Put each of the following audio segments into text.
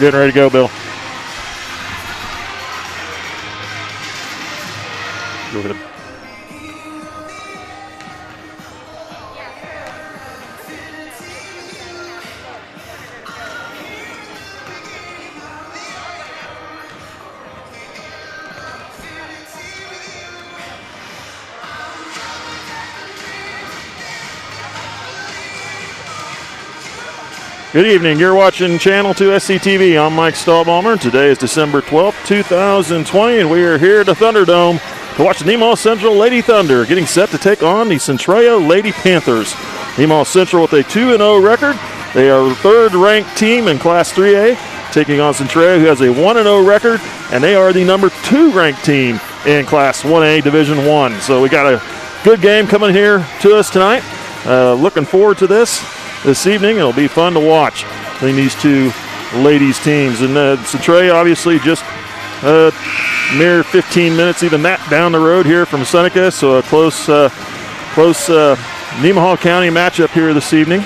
Getting ready to go, Bill. Go ahead. Good evening. You're watching Channel 2 SCTV. I'm Mike Stahlbaumer. Today is December 12th, 2020, and we are here at the Thunderdome to watch the Nemaha Central Lady Thunder getting set to take on the Centralia Lady Panthers. Nemaha Central with a 2-0 record. They are the third-ranked team in Class 3A, taking on Centralia, who has a 1-0 record, and they are the number 2 ranked team in Class 1A Division 1. So we got a good game coming here to us tonight. Looking forward to this evening. It'll be fun to watch between these two ladies teams. And Centralia obviously just a mere 15 minutes, even that, down the road here from Seneca. So a close Nemaha County matchup here this evening.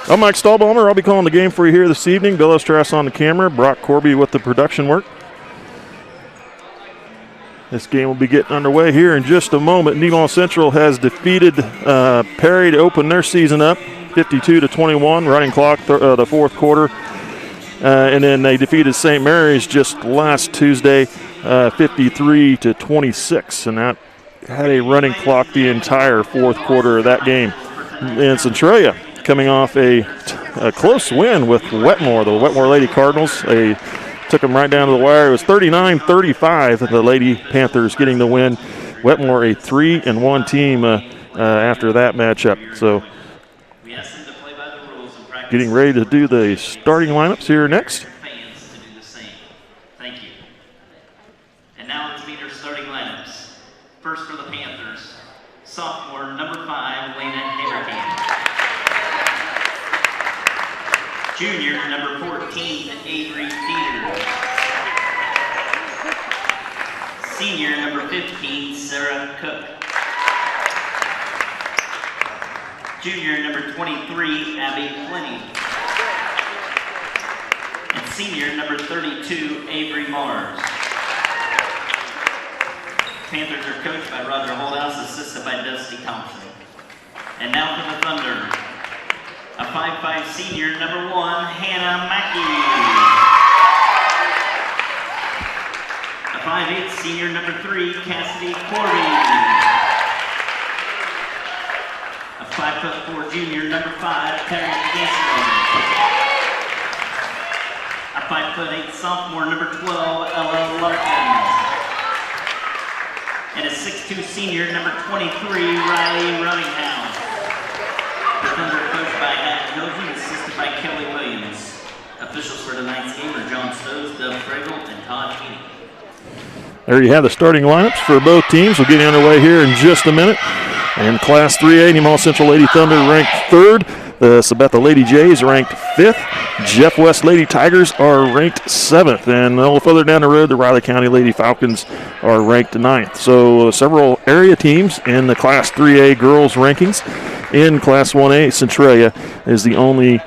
I'm Mike Stahlbaumer. I'll be calling the game for you here this evening. Bill Estras on the camera. Brock Corby with the production work. This game will be getting underway here in just a moment. Nemaha Central has defeated Perry to open their season up, 52-21, running clock the fourth quarter. And then they defeated St. Mary's just last Tuesday, 53-26. And that had a running clock the entire fourth quarter of that game. And Centralia coming off a close win with Wetmore, the Wetmore Lady Cardinals. Took them right down to the wire. It was 39-35, the Lady Panthers getting the win. Wetmore a 3-1 team after that matchup. So getting ready to do the starting lineups here next. Thank you. And now let's meet our starting lineups. First for the Panthers, sophomore number 5, Lena Haverkamp. Junior number 14, Avery Dieter. Senior number 15, Sarah Cook. Junior number 23, Abby Plenty. And senior number 32, Avery Mars. Panthers are coached by Roger Holdhouse, assisted by Dusty Thompson. And now for the Thunder. A 5'5" senior, number 1, Hannah Mackey. A 5'8" senior, number 3, Cassidy Corby. A 5'4" junior, number 5, Terry Gansler. A 5'8" sophomore, number 12, Ella Larkin. And a 6'2" senior, number 23, Riley Runninghouse. The Thunder coached by Matt Hosen, assisted by Kelly Williams. Officials for tonight's game are John Stoves, Doug Fragel, and Todd Keeney. There you have the starting lineups for both teams. We'll get underway here in just a minute. And Class 3A, Nemaha Central Lady Thunder ranked 3rd. The Sabetha Lady Jays ranked 5th. Jeff West Lady Tigers are ranked 7th. And a little further down the road, the Riley County Lady Falcons are ranked 9th. So several area teams in the Class 3A girls rankings. In Class 1A, Centralia is the only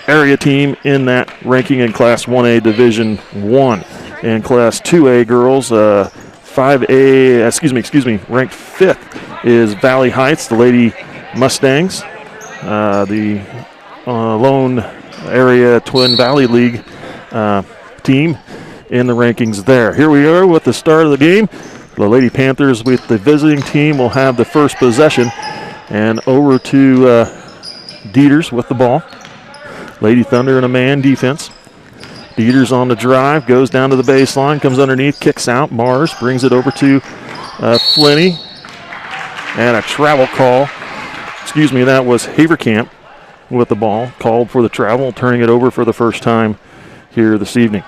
area team in that ranking in Class 1A Division 1. In Class 2A girls, ranked 5th is Valley Heights, the Lady Mustangs, the lone area Twin Valley League team in the rankings there. Here we are with the start of the game. The Lady Panthers with the visiting team will have the first possession, and over to Dieters with the ball. Lady Thunder in a man defense. Dieters on the drive, goes down to the baseline, comes underneath, kicks out. Mars brings it over to Flinney, and a travel call. Excuse me, that was Haverkamp with the ball, called for the travel, turning it over for the first time here this evening.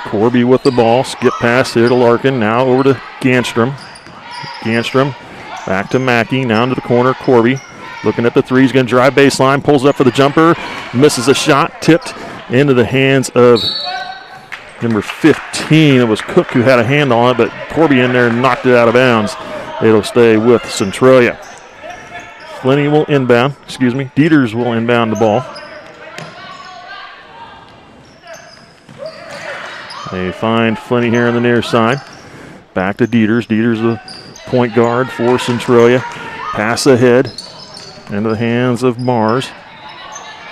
Corby with the ball, skip pass here to Larkin, now over to Ganstrom. Ganstrom back to Mackey, now into the corner, Corby. Looking at the three, he's going to drive baseline, pulls up for the jumper, misses a shot, tipped into the hands of number 15. It was Cook who had a hand on it, but Corby in there knocked it out of bounds. It'll stay with Centralia. Flinney will inbound, Dieters will inbound the ball. They find Flinney here on the near side. Back to Dieters. Dieters the point guard for Centralia. Pass ahead into the hands of Mars.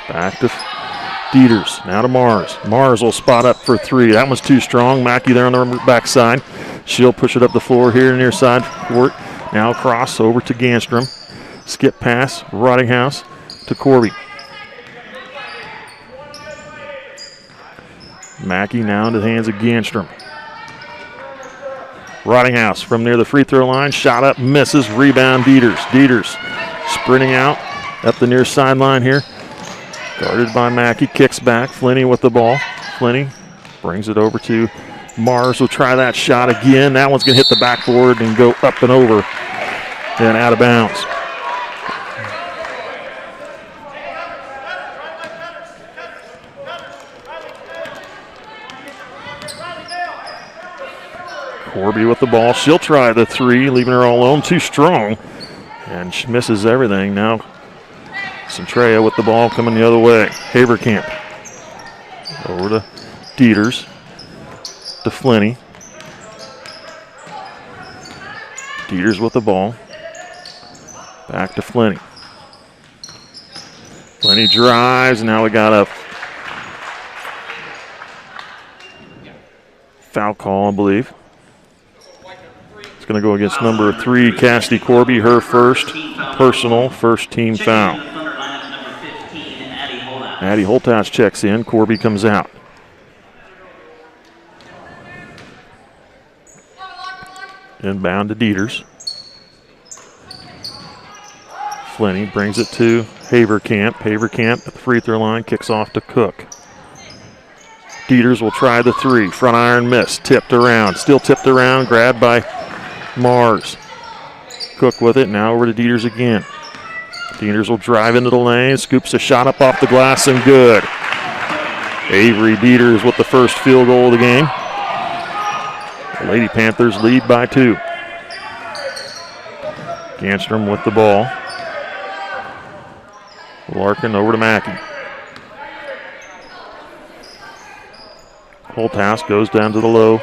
Back to Dieters. Now to Mars. Mars will spot up for three. That one's too strong. Mackey there on the backside. She'll push it up the floor here near side court. Now cross over to Ganstrom. Skip pass. Rottinghouse to Corby. Mackey now into the hands of Ganstrom. Rottinghouse from near the free throw line. Shot up, misses. Rebound, Dieters. Dieters sprinting out up the near sideline here. Guarded by Mackey. Kicks back. Flinney with the ball. Flinney brings it over to Mars. Will try that shot again. That one's going to hit the backboard and go up and over and out of bounds. Corby with the ball. She'll try the three, leaving her all alone. Too strong. And she misses everything. Now Centralia with the ball coming the other way. Haverkamp. Over to Dieters. To Flinney. Dieters with the ball. Back to Flinney. Flinney drives. Now we got a foul call, I believe. Going to go against number 3, Cassidy Corby, her first personal first-team foul. Addie Holthouse checks in. Corby comes out. Inbound to Dieters. Flinney brings it to Haverkamp. Haverkamp at the free throw line, kicks off to Cook. Dieters will try the three. Front iron miss. Tipped around. Still tipped around. Grabbed by Mars. Cook with it. Now over to Dieters again. Dieters will drive into the lane. Scoops a shot up off the glass and good. Avery Dieters with the first field goal of the game. The Lady Panthers lead by 2. Ganstrom with the ball. Larkin over to Mackey. Holthouse goes down to the low.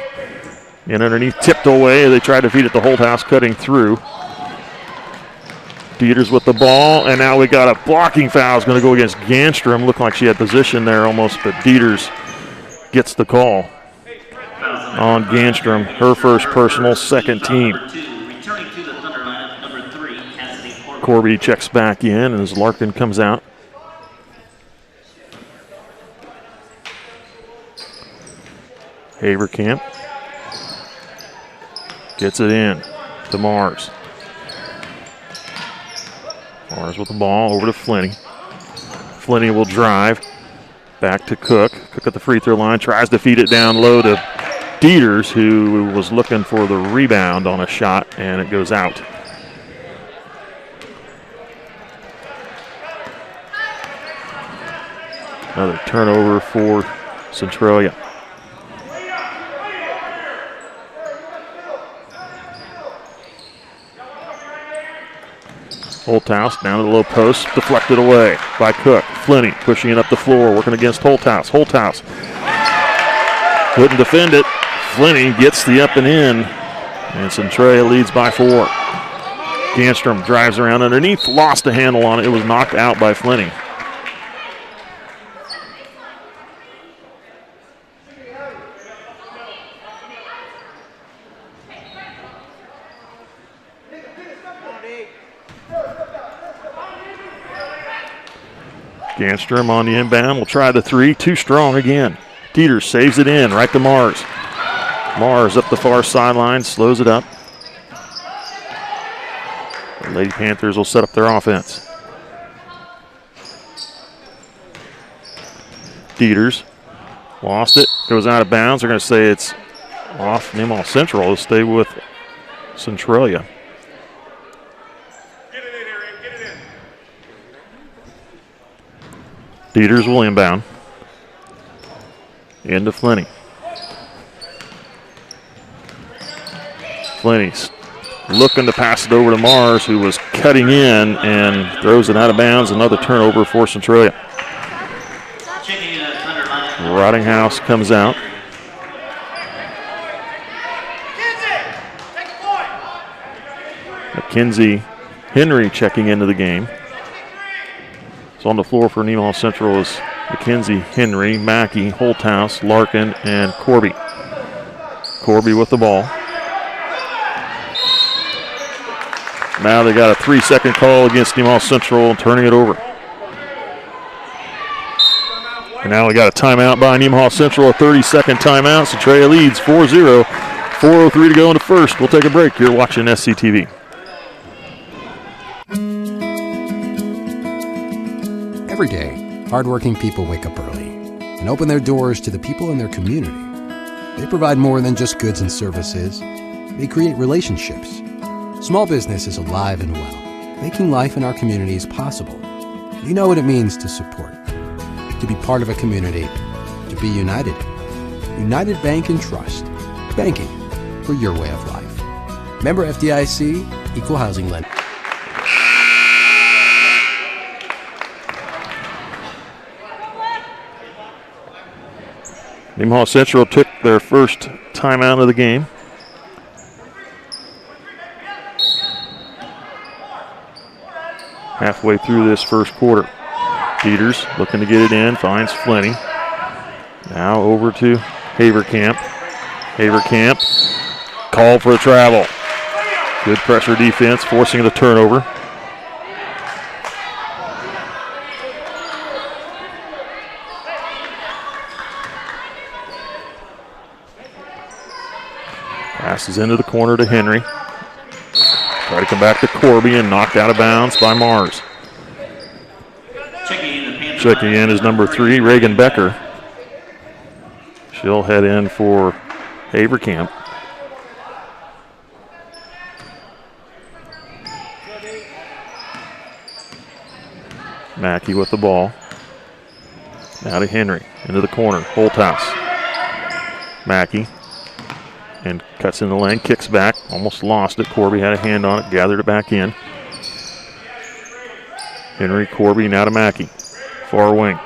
And underneath, tipped away. They tried to feed it to Holthouse, cutting through. Dieters with the ball, and now we got a blocking foul. It's going to go against Ganstrom. Looked like she had position there almost, but Dieters gets the call on Ganstrom. Her first personal, second team. Corby checks back in as Larkin comes out. Haverkamp gets it in to Mars. Mars with the ball over to Flinney. Flinney will drive back to Cook. Cook at the free throw line, tries to feed it down low to Dieters, who was looking for the rebound on a shot, and it goes out. Another turnover for Centralia. Holthouse down to the low post, deflected away by Cook. Flinney pushing it up the floor, working against Holthouse. Holthouse couldn't defend it. Flinney gets the up and in, and Centralia leads by 4. Ganstrom drives around underneath, lost a handle on it. It was knocked out by Flinney. Ganstrom on the inbound will try the three. Too strong again. Dieters saves it in right to Mars. Mars up the far sideline, slows it up. The Lady Panthers will set up their offense. Dieters lost it, goes out of bounds. They're going to say it's off Nemaha Central. They'll stay with Centralia. Dieters will inbound. Into Flinney. Flinney looking to pass it over to Mars, who was cutting in and throws it out of bounds. Another turnover for Centralia. Rottinghouse comes out. Mackenzie Henry checking into the game. So on the floor for Nemaha Central is Mackenzie Henry, Mackey, Holthouse, Larkin, and Corby. Corby with the ball. Now they got a 3-second call against Nemaha Central, turning it over. And now we got a timeout by Nemaha Central, a 30-second timeout. Centralia leads 4-0. 4:03 to go in the first. We'll take a break. You're watching SCTV. Every day, hardworking people wake up early and open their doors to the people in their community. They provide more than just goods and services. They create relationships. Small business is alive and well, making life in our communities possible. You know what it means to support, to be part of a community, to be united. United Bank and Trust. Banking for your way of life. Member FDIC, Equal Housing Lender. Nemaha Central took their first timeout of the game. Halfway through this first quarter. Peters looking to get it in, finds Flinny. Now over to Haverkamp. Haverkamp, call for a travel. Good pressure defense, forcing the turnover. Passes into the corner to Henry. Try to come back to Corby and knocked out of bounds by Mars. Checking in is number 3, Reagan Becker. She'll head in for Haverkamp. Mackey with the ball. Now to Henry, into the corner, Holthouse. Mackey. And cuts in the lane, kicks back, almost lost it. Corby had a hand on it, gathered it back in. Henry, Corby, now to Mackey. Far wing.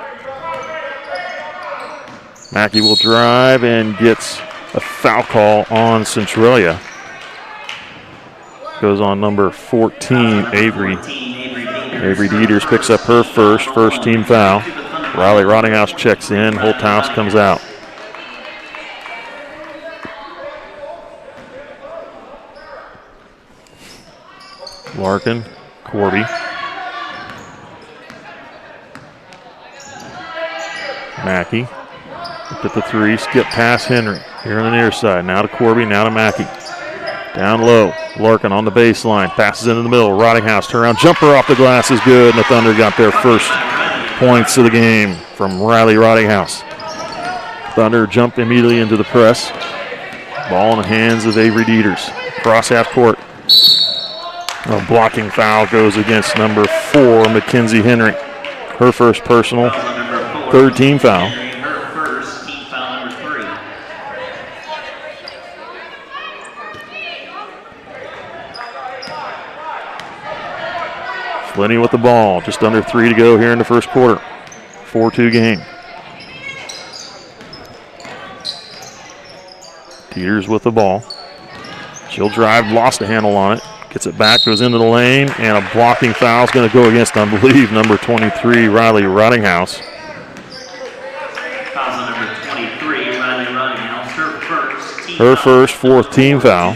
Mackey will drive and gets a foul call on Centralia. Goes on number 14, Avery. Avery Dieters picks up her first team foul. Riley Rottinghouse checks in, Holthouse comes out. Larkin, Corby. Mackey. Up at the 3, skip past Henry. Here on the near side. Now to Corby, now to Mackey. Down low. Larkin on the baseline. Passes into the middle. Rottinghouse, turnaround jumper off the glass is good. And the Thunder got their first points of the game from Riley Rottinghouse. Thunder jump immediately into the press. Ball in the hands of Avery Dieters. Cross half court. A blocking foul goes against number 4, Mackenzie Henry. Her first personal, third team foul. Her first team foul, number 3. Flinny with the ball, just under 3 to go here in the first quarter. 4-2 game. Peters with the ball. She'll drive, lost a handle on it. Gets it back, goes into the lane, and a blocking foul is going to go against, I believe, number 23, Riley Rottinghouse. Foul's on number 23, Riley Rottinghouse. Her first, 4th team foul.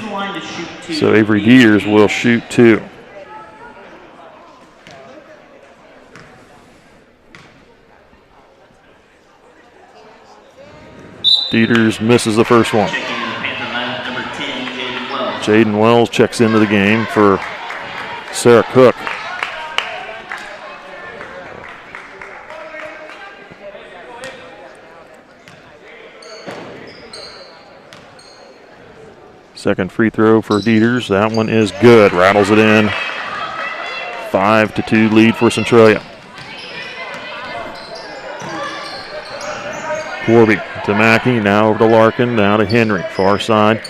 So Avery Dieters will shoot 2. Dieters misses the first one. Jaden Wells checks into the game for Sarah Cook. Second free throw for Dieters. That one is good. Rattles it in. 5-2 lead for Centralia. Corby to Mackey. Now over to Larkin. Now to Henry. Far side.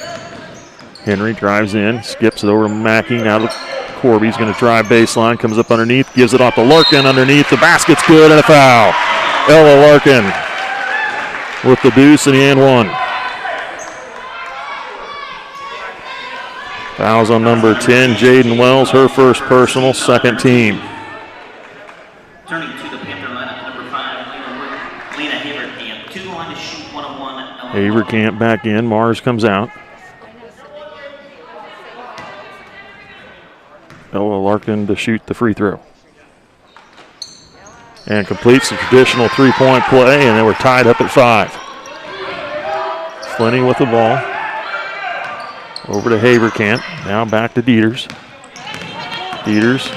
Henry drives in, skips it over to Mackey. Now to Corby. He's going to drive baseline, comes up underneath, gives it off to Larkin underneath. The basket's good and a foul. Ella Larkin with the deuce and the and one. Fouls on number 10, Jaden Wells, her first personal, second team. Turning to the Panther lineup, number 5, Lena Haverkamp. 2 line to shoot, 1-on-1. Haverkamp back in, Mars comes out. Ella Larkin to shoot the free throw. And completes the traditional three-point play, and they were tied up at 5. Flinny with the ball. Over to Haverkamp. Now back to Dieters. Dieters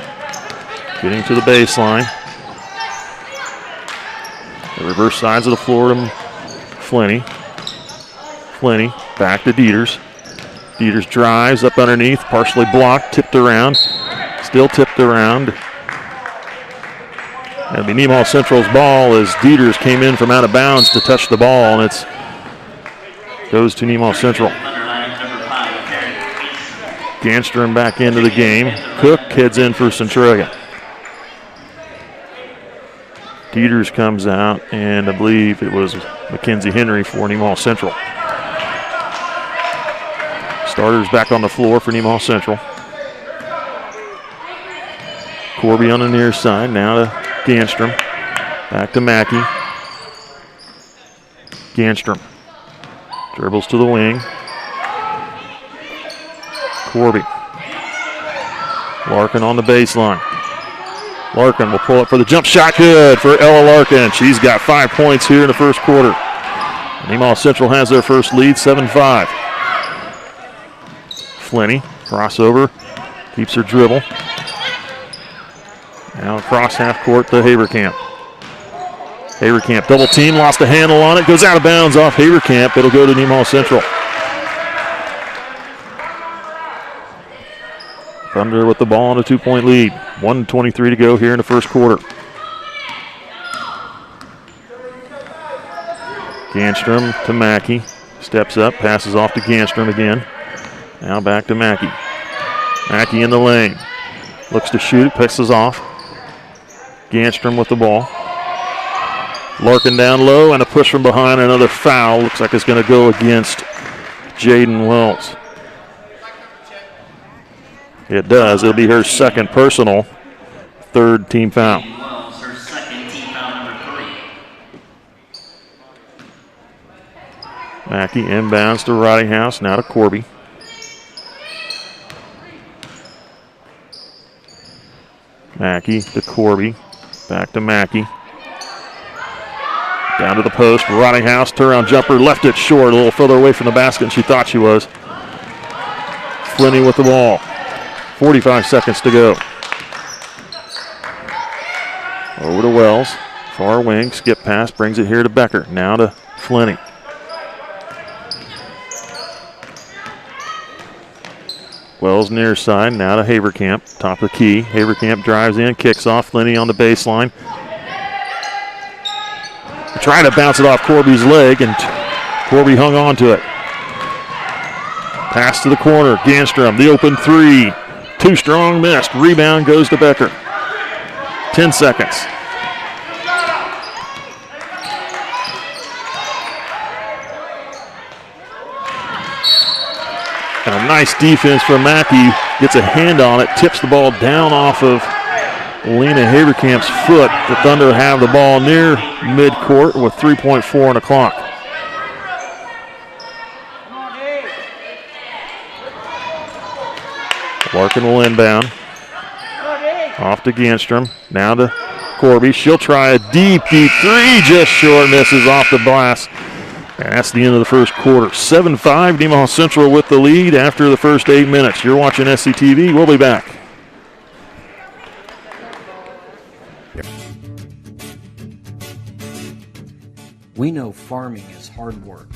getting to the baseline. The reverse sides of the floor to Flinny. Flinny back to Dieters. Dieters drives up underneath, partially blocked, tipped around. Still tipped around. It'll be Nemaha Central's ball as Dieters came in from out of bounds to touch the ball, and it goes to Nemaha Central. Ganstrom back into the game. Cook heads in for Centralia. Dieters comes out, and I believe it was Mackenzie Henry for Nemaha Central. Starters back on the floor for Nemaha Central. Corby on the near side, now to Ganstrom. Back to Mackey. Ganstrom dribbles to the wing. Corby. Larkin on the baseline. Larkin will pull up for the jump shot. Good for Ella Larkin. She's got 5 points here in the first quarter. Nemaha Central has their first lead, 7-5. Flinny, crossover, keeps her dribble. Now across half court to Haverkamp. Haverkamp double team, lost a handle on it, goes out of bounds off Haverkamp. It'll go to Nemaha Central. Thunder with the ball on a 2-point lead. 1:23 to go here in the first quarter. Ganstrom to Mackey. Steps up, passes off to Ganstrom again. Now back to Mackey. Mackey in the lane. Looks to shoot, pisses off. Ganstrom with the ball. Larkin down low and a push from behind. Another foul. Looks like it's going to go against Jaden Wells. It does. It'll be her second personal, third team foul. Wells, her second team foul, number 3. Mackey inbounds to Ridinghouse, now to Corby. Mackey to Corby, back to Mackey. Down to the post, Ridinghouse, turnaround jumper, left it short, a little further away from the basket than she thought she was. Flinny with the ball. 45 seconds to go. Over to Wells. Far wing, skip pass, brings it here to Becker. Now to Flinny. Wells near side, now to Haverkamp. Top of the key. Haverkamp drives in, kicks off. Flinny on the baseline. Trying to bounce it off Corby's leg, and Corby hung on to it. Pass to the corner. Ganstrom, the open three. Too strong, missed. Rebound goes to Becker. 10 seconds. And a nice defense from Mackey. Gets a hand on it, tips the ball down off of Lena Haverkamp's foot. The Thunder have the ball near midcourt with 3.4 on the clock. Larkin will inbound. Off to Ganstrom. Now to Corby. She'll try a deep three. Just short, misses off the glass. And that's the end of the first quarter. 7-5, Nemaha Central with the lead after the first 8 minutes. You're watching SCTV. We'll be back. We know farming is hard work.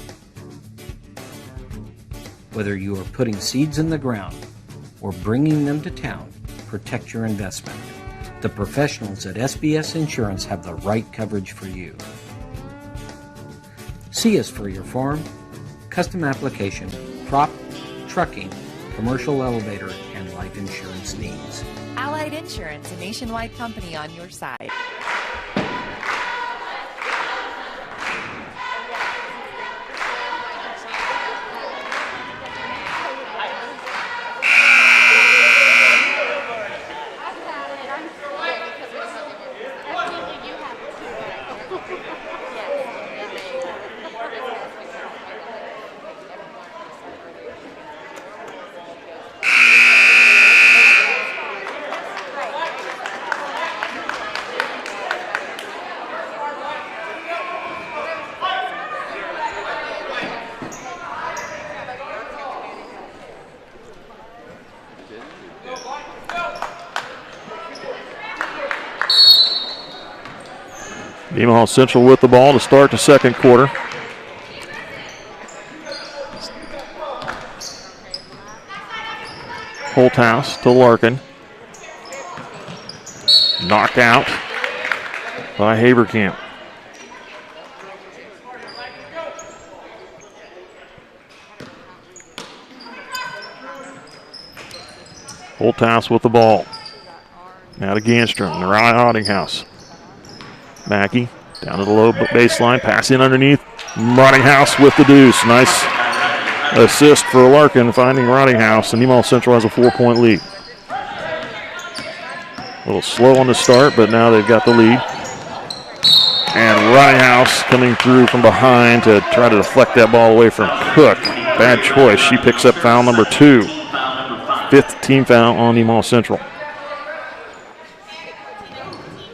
Whether you are putting seeds in the ground or bringing them to town, protect your investment. The professionals at SBS Insurance have the right coverage for you. See us for your farm, custom application, crop, trucking, commercial elevator, and life insurance needs. Allied Insurance, a nationwide company on your side. Nemaha Central with the ball to start the second quarter. Holthouse to Larkin. Knocked out by Haberkamp. Holthouse with the ball. Now to Ganstrom, the Rottinghouse. Mackey down to the low baseline, passing underneath. Rottinghouse with the deuce. Nice assist for Larkin, finding Rottinghouse, and Nemaha Central has a 4-point lead. A little slow on the start, but now they've got the lead. And Rottinghouse coming through from behind to try to deflect that ball away from Cook. Bad choice. She picks up foul number 2. 5th team foul on Nemaha Central.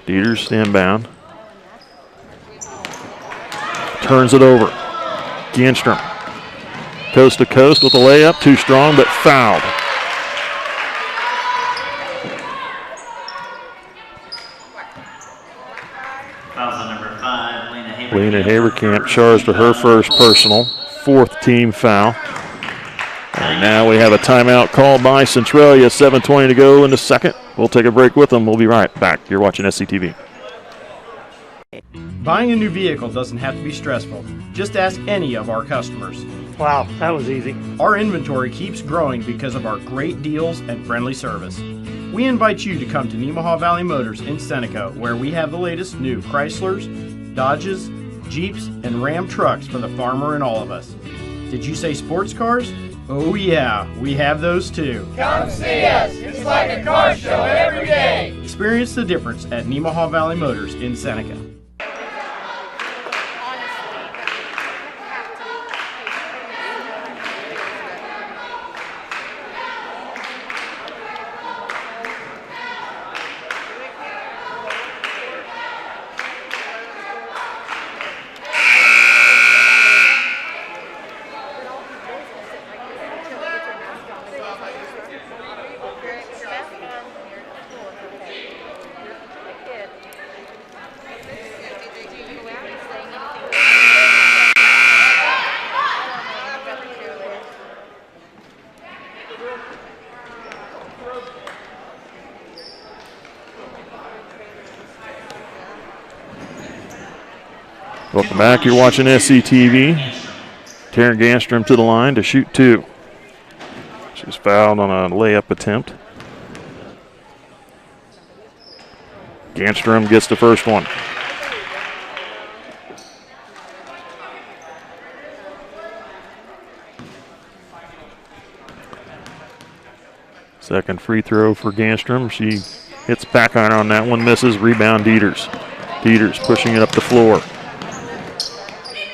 Dieters inbound. Turns it over. Ganstrom. Coast to coast with a layup. Too strong, but fouled. Fouls on number 5, Lena Haberkamp charged to her first personal. 4th team foul. And now we have a timeout called by Centralia. 7:20 to go in the second. We'll take a break with them. We'll be right back. You're watching SCTV. Buying a new vehicle doesn't have to be stressful. Just ask any of our customers. Wow, that was easy. Our inventory keeps growing because of our great deals and friendly service. We invite you to come to Nemaha Valley Motors in Seneca, where we have the latest new Chryslers, Dodges, Jeeps, and Ram trucks for the farmer and all of us. Did you say sports cars? Oh yeah, we have those too. Come see us. It's like a car show every day. Experience the difference at Nemaha Valley Motors in Seneca. Welcome back. You're watching SCTV. Taryn Ganstrom to the line to shoot 2. She's fouled on a layup attempt. Ganstrom gets the first one. Second free throw for Ganstrom. She hits back iron on that one, misses. Rebound Dieters. Dieters pushing it up the floor.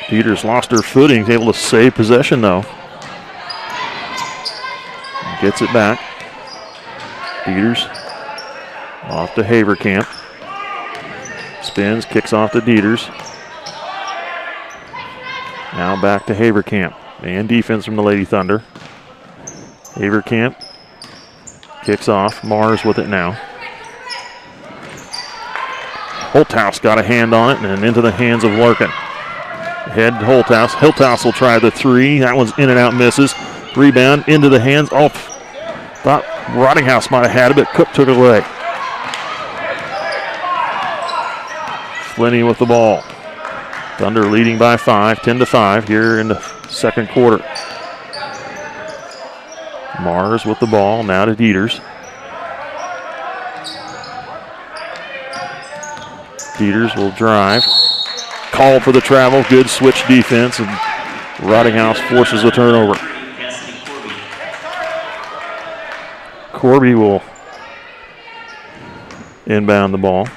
Dieters lost her footing, able to save possession though. Gets it back. Dieters off to Haberkamp. Spins, kicks off to Dieters. Now back to Haberkamp. And defense from the Lady Thunder. Haberkamp kicks off. Mars with it now. Holthouse got a hand on it and into the hands of Larkin. Head to Holthouse. Holthouse will try the 3. That one's in and out, misses. Rebound into the hands. Oh, thought Rottinghouse might have had it, but Cook took it away. Flinney with the ball. Thunder leading by 5, 10-5 here in the second quarter. Mars with the ball, now to Dieters. Dieters will drive. Call for the travel, good switch defense, and Rottinghouse forces the turnover. Corby will inbound the ball.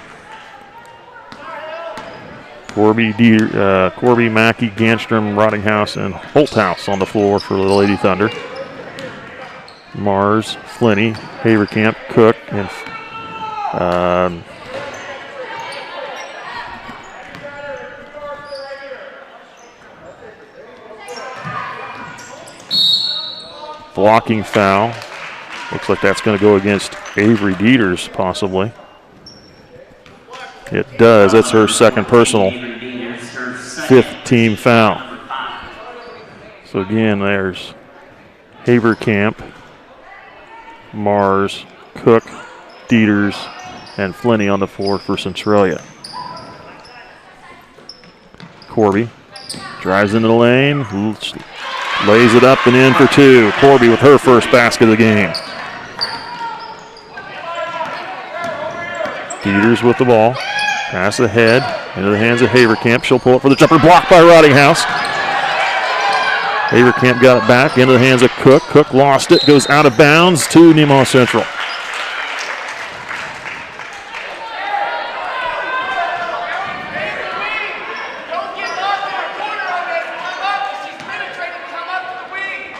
Corby, Mackey, Ganstrom, Rottinghouse, and Holthouse on the floor for the Lady Thunder. Mars, Flinney, Haverkamp, Cook, and blocking foul. Looks like that's going to go against Avery Dieters, possibly. It does. That's her second personal, fifth team foul. So again, there's Haverkamp, Mars, Cook, Dieters, and Flinney on the floor for Centralia. Corby drives into the lane, lays it up and in for two. Corby with her first basket of the game. Dieters with the ball. Pass ahead into the hands of Haverkamp. She'll pull it for the jumper, blocked by Rottinghouse. Haverkamp got it back into the hands of Cook. Cook lost it, goes out of bounds to Nemaha Central. Don't get lost in our corner on it. Come up. She's penetrating. Come up to the wing.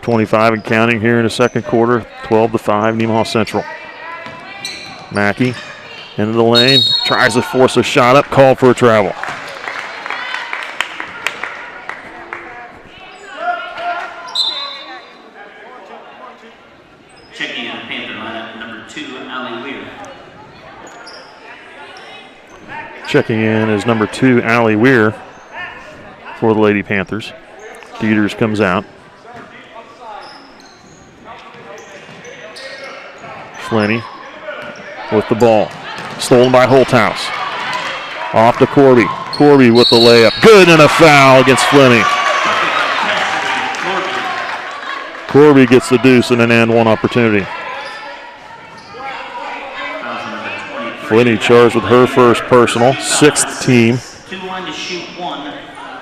5:25 and counting here in the second quarter. 12-5, Nemaha Central. Mackey into the lane, tries to force a shot up, called for a travel. Checking in the Panther lineup, number 2, Allie Weir. Checking in is number 2, Allie Weir for the Lady Panthers. Dieters comes out. Flinney with the ball. Stolen by Holthouse. Off to Corby. Corby with the layup. Good, and a foul against Flinney. Corby gets the deuce and an and one opportunity. Flinney charged with her first personal, sixth team. 2-1 to shoot 1,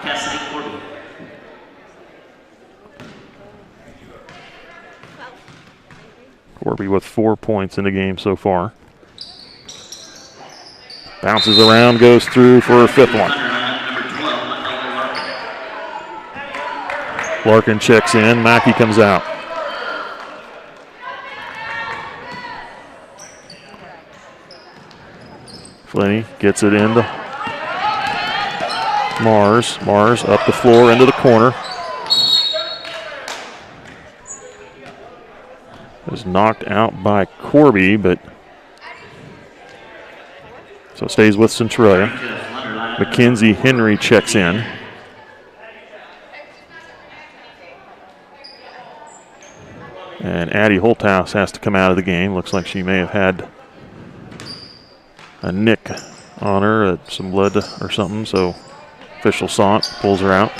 Cassidy Corby. Corby with 4 points in the game so far. Bounces around, goes through for her fifth one. Larkin checks in, Mackey comes out. Flinney gets it into Mars. Mars up the floor into the corner. Was knocked out by Corby, but so it stays with Centralia. Mackenzie Henry checks in. And Addie Holthouse has to come out of the game. Looks like she may have had a nick on her, some blood or something, so official saw it, pulls her out.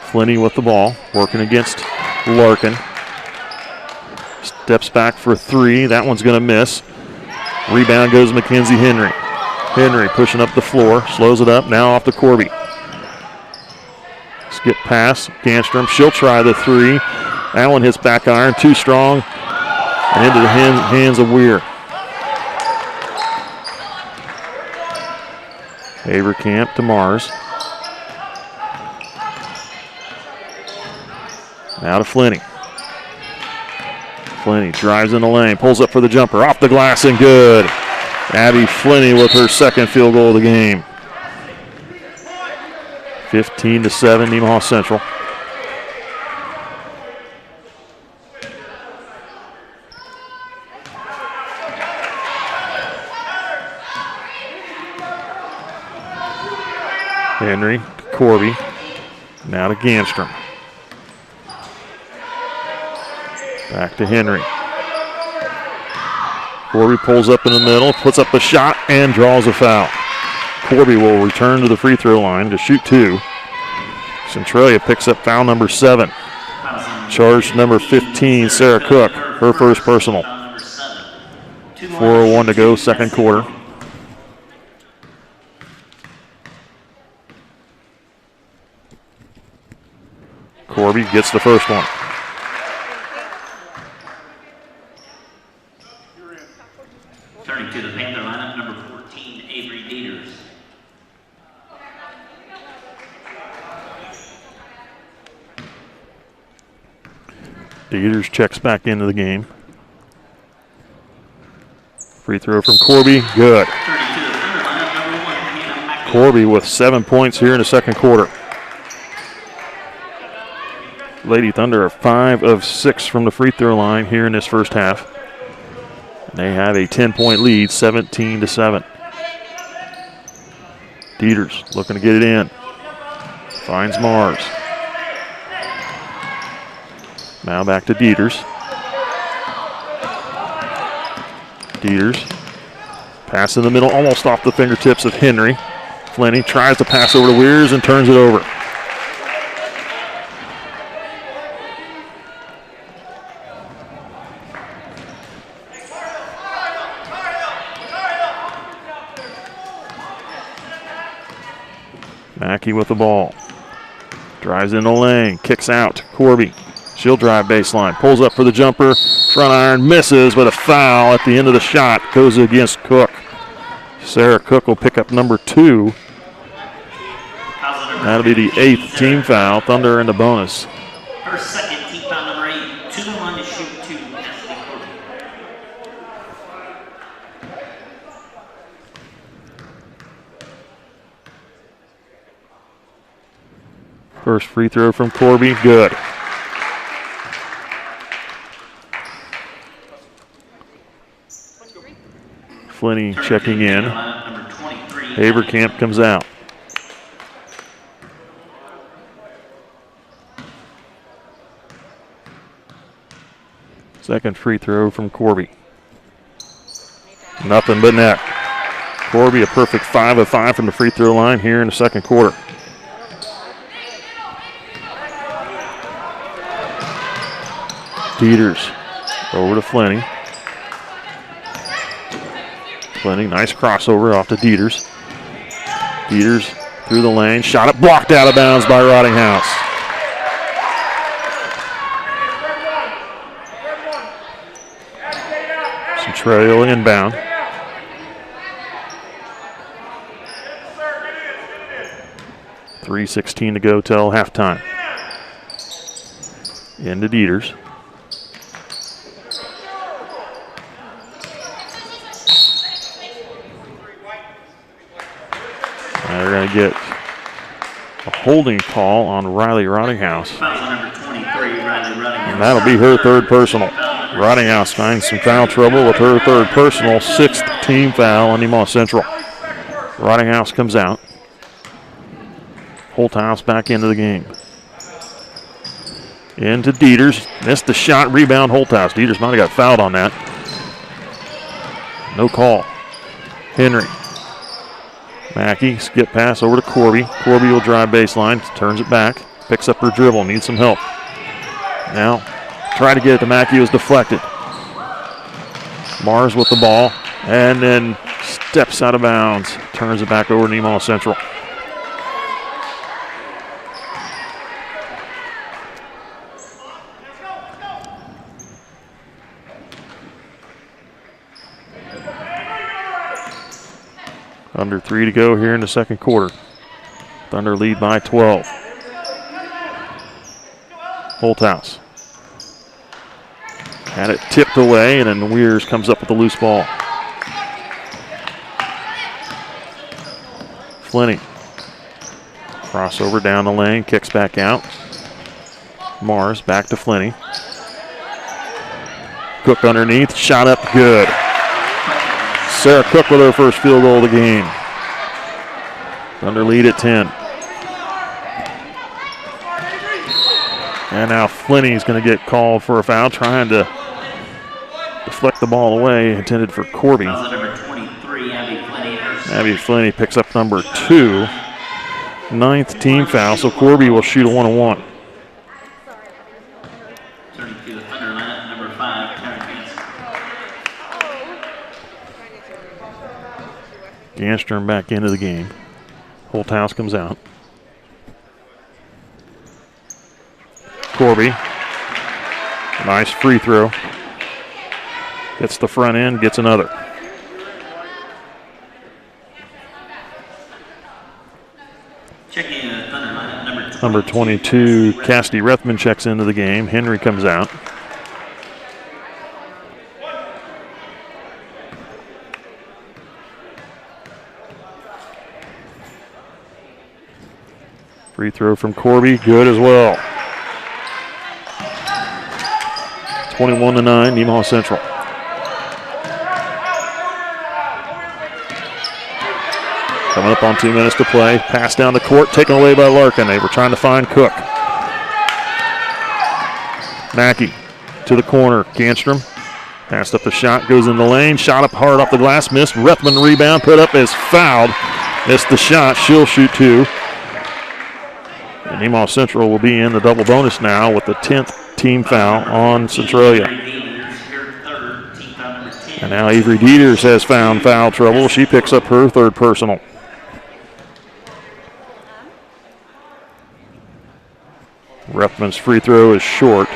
Flinney with the ball, working against Larkin. Steps back for three. That one's going to miss. Rebound goes Mackenzie Henry. Henry pushing up the floor, slows it up, now off to Corby. Skip pass, Ganstrom, she'll try the three. That one hits back iron, too strong, and into the hands of Weir. Haverkamp to Mars. Now to Flinney. Flinney drives in the lane, pulls up for the jumper, off the glass and good. Abby Flinney with her second field goal of the game. 15-7, Nemaha Central. Henry to Corby, now to Ganstrom. Back to Henry. Corby pulls up in the middle, puts up a shot, and draws a foul. Corby will return to the free throw line to shoot two. Centralia picks up foul number 7. Charge number 15, Sarah Cook, her first personal. 4:01 to go, second quarter. Corby gets the first one. Turning to the Panther lineup, number 14, Avery Dieters. Dieters checks back into the game. Free throw from Corby, good. Turning to the Thunder lineup, number 1, Hannah Mackey. Corby with 7 points here in the second quarter. Lady Thunder are 5 of 6 from the free throw line here in this first half. They have a 10-point lead, 17-7. Dieters looking to get it in. Finds Mars. Now back to Dieters. Dieters. Pass in the middle, almost off the fingertips of Henry. Flenny tries to pass over to Weirs and turns it over. Mackey with the ball. Drives in the lane, kicks out. Corby. She'll drive baseline, pulls up for the jumper. Front iron misses, but a foul at the end of the shot goes against Cook. Sarah Cook will pick up number 2. That'll be the 8th team foul. Thunder in the bonus. Her second team foul, number 8. 2 on to shoot 2. Cassidy Corby. First free throw from Corby, good. Flenny checking in. Haverkamp comes out. Second free throw from Corby. Nothing but net. Corby a perfect 5 of 5 from the free throw line here in the second quarter. Dieters over to Flenny. Flenny, nice crossover off to Dieters. Dieters through the lane, shot it blocked out of bounds by Rottinghouse. Centralia inbound. .3:16 to go till halftime. Into Dieters. They're going to get a holding call on Riley Rottinghouse. And that'll be her third personal. Rottinghouse finds some foul trouble with her third personal, 6th team foul on Nemaha Central. Rottinghouse comes out. Holthouse back into the game. Into Dieters. Missed the shot, rebound Holthouse. Dieters might have got fouled on that. No call. Henry. Mackey, skip pass over to Corby. Corby will drive baseline, turns it back, picks up her dribble, needs some help. Now, try to get it to Mackey, was deflected. Mars with the ball, and then steps out of bounds, turns it back over to Nemaha Central. Under 3 to go here in the second quarter. Thunder lead by 12. Holthouse. Had it tipped away, and then Weirs comes up with the loose ball. Flenny. Crossover down the lane, kicks back out. Mars back to Flenny. Cook underneath, shot up, good. Sarah Cook with her first field goal of the game. Thunder lead at 10. And now Flenny's going to get called for a foul, trying to deflect the ball away, intended for Corby. Number 23, Abby Flenny. Abby Flenny picks up number 2. 9th team foul, so Corby will shoot a 1-on-1. Turning to the Thunder lineup, number 5, Terrence Ganstrom back into the game. Holthouse comes out. Corby. Nice free throw. Gets the front end, gets another. Checking in the Thunder lineup, Number 22, Cassidy Rethman checks into the game. Henry comes out. Free throw from Corby, good as well. 21-9, Nemaha Central. Coming up on 2 minutes to play. Pass down the court, taken away by Larkin. They were trying to find Cook. Mackey to the corner. Ganstrom passed up the shot, goes in the lane. Shot up hard off the glass, missed. Rethman rebound, put up, is fouled. Missed the shot, she'll shoot 2. And Nemaha Central will be in the double bonus now with the 10th team foul on Centralia. And now Avery Dieters has found foul trouble. She picks up her 3rd personal. Rethman's free throw is short.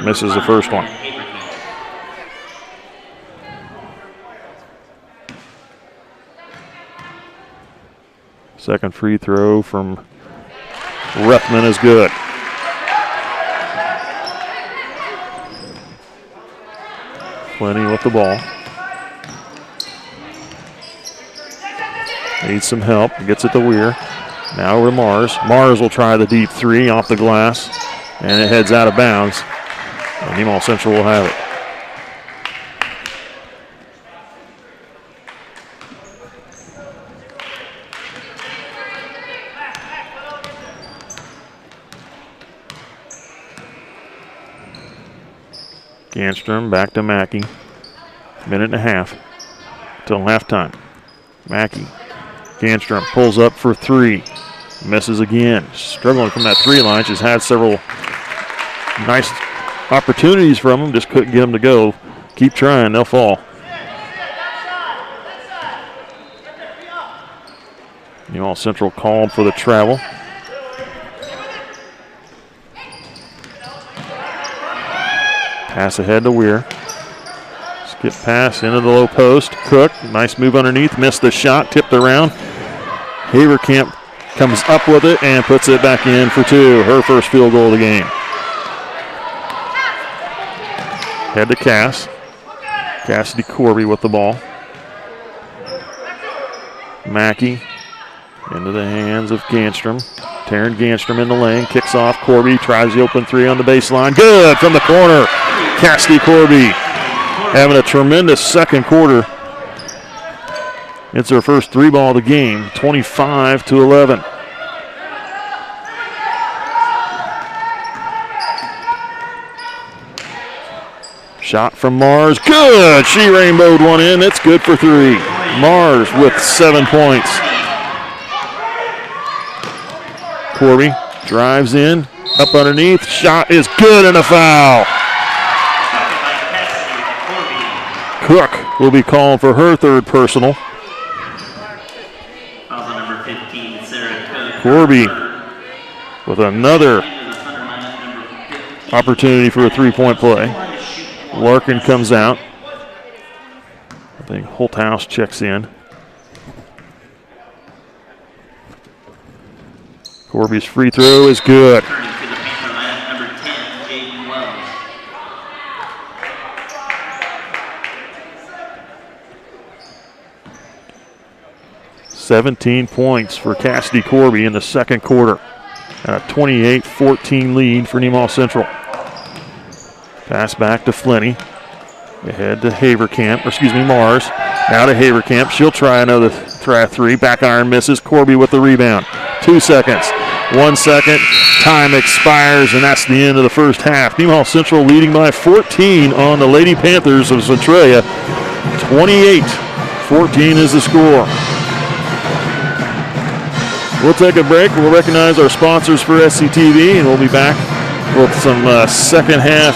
Misses the first one. Second free throw from Rethman is good. Plenty with the ball. Needs some help. Gets it to Weir. Now with Mars. Mars will try the deep 3 off the glass, and it heads out of bounds. And Nemaha Central will have it. Ganstrom back to Mackey. Minute and a half till halftime. Mackey. Ganstrom pulls up for 3. Misses again. Struggling from that 3 line. She's had several nice opportunities from him. Just couldn't get them to go. Keep trying. They'll fall. Nemaha Central called for the travel. Pass ahead to Weir. Skip pass into the low post. Cook, nice move underneath. Missed the shot. Tipped around. Haverkamp comes up with it and puts it back in for 2. Her first field goal of the game. Head to Cass. Cassidy Corby with the ball. Mackey into the hands of Ganstrom. Taryn Ganstrom in the lane. Kicks off. Corby tries the open 3 on the baseline. Good from the corner. Cassidy Corby having a tremendous second quarter. It's her first 3 ball of the game, 25-11. Shot from Mars, good. She rainbowed one in. It's good for 3. Mars with 7 points. Corby drives in, up underneath. Shot is good and a foul. Cook will be called for her 3rd personal. Corby with another opportunity for a 3-point play. Larkin comes out. I think Holthouse checks in. Corby's free throw is good. 17 points for Cassidy Corby in the second quarter. And a 28-14 lead for Nemaha Central. Pass back to Flinney. Ahead to Mars. Now to Haverkamp. She'll try another try 3. Back iron misses. Corby with the rebound. 2 seconds. 1 second. Time expires, and that's the end of the first half. Nemaha Central leading by 14 on the Lady Panthers of Centralia. 28-14 is the score. We'll take a break. We'll recognize our sponsors for SCTV, and we'll be back with some second half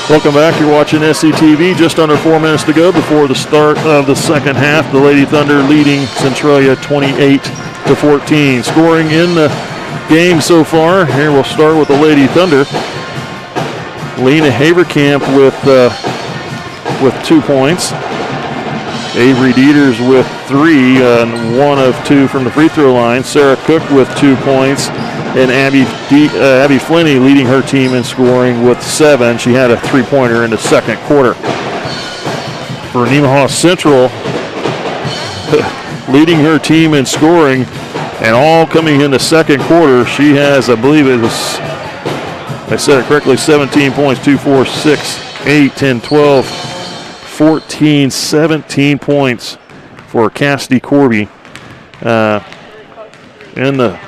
Welcome back. You're watching SCTV. Just under 4 minutes to go before the start of the second half. The Lady Thunder leading Centralia 28-14. Scoring in the game so far. Here we'll start with the Lady Thunder. Lena Haverkamp with 2 points. Avery Dieters with 3, and 1 of 2 from the free throw line. Sarah Cook with 2 points. And Abby Flinney leading her team in scoring with 7. She had a 3-pointer in the second quarter. For Nemaha Central, leading her team in scoring, and all coming in the second quarter, she has, I believe it was, I said it correctly, 17 points, 2, 4, 6, 8, 10, 12, 14, 17 points for Cassidy Corby in the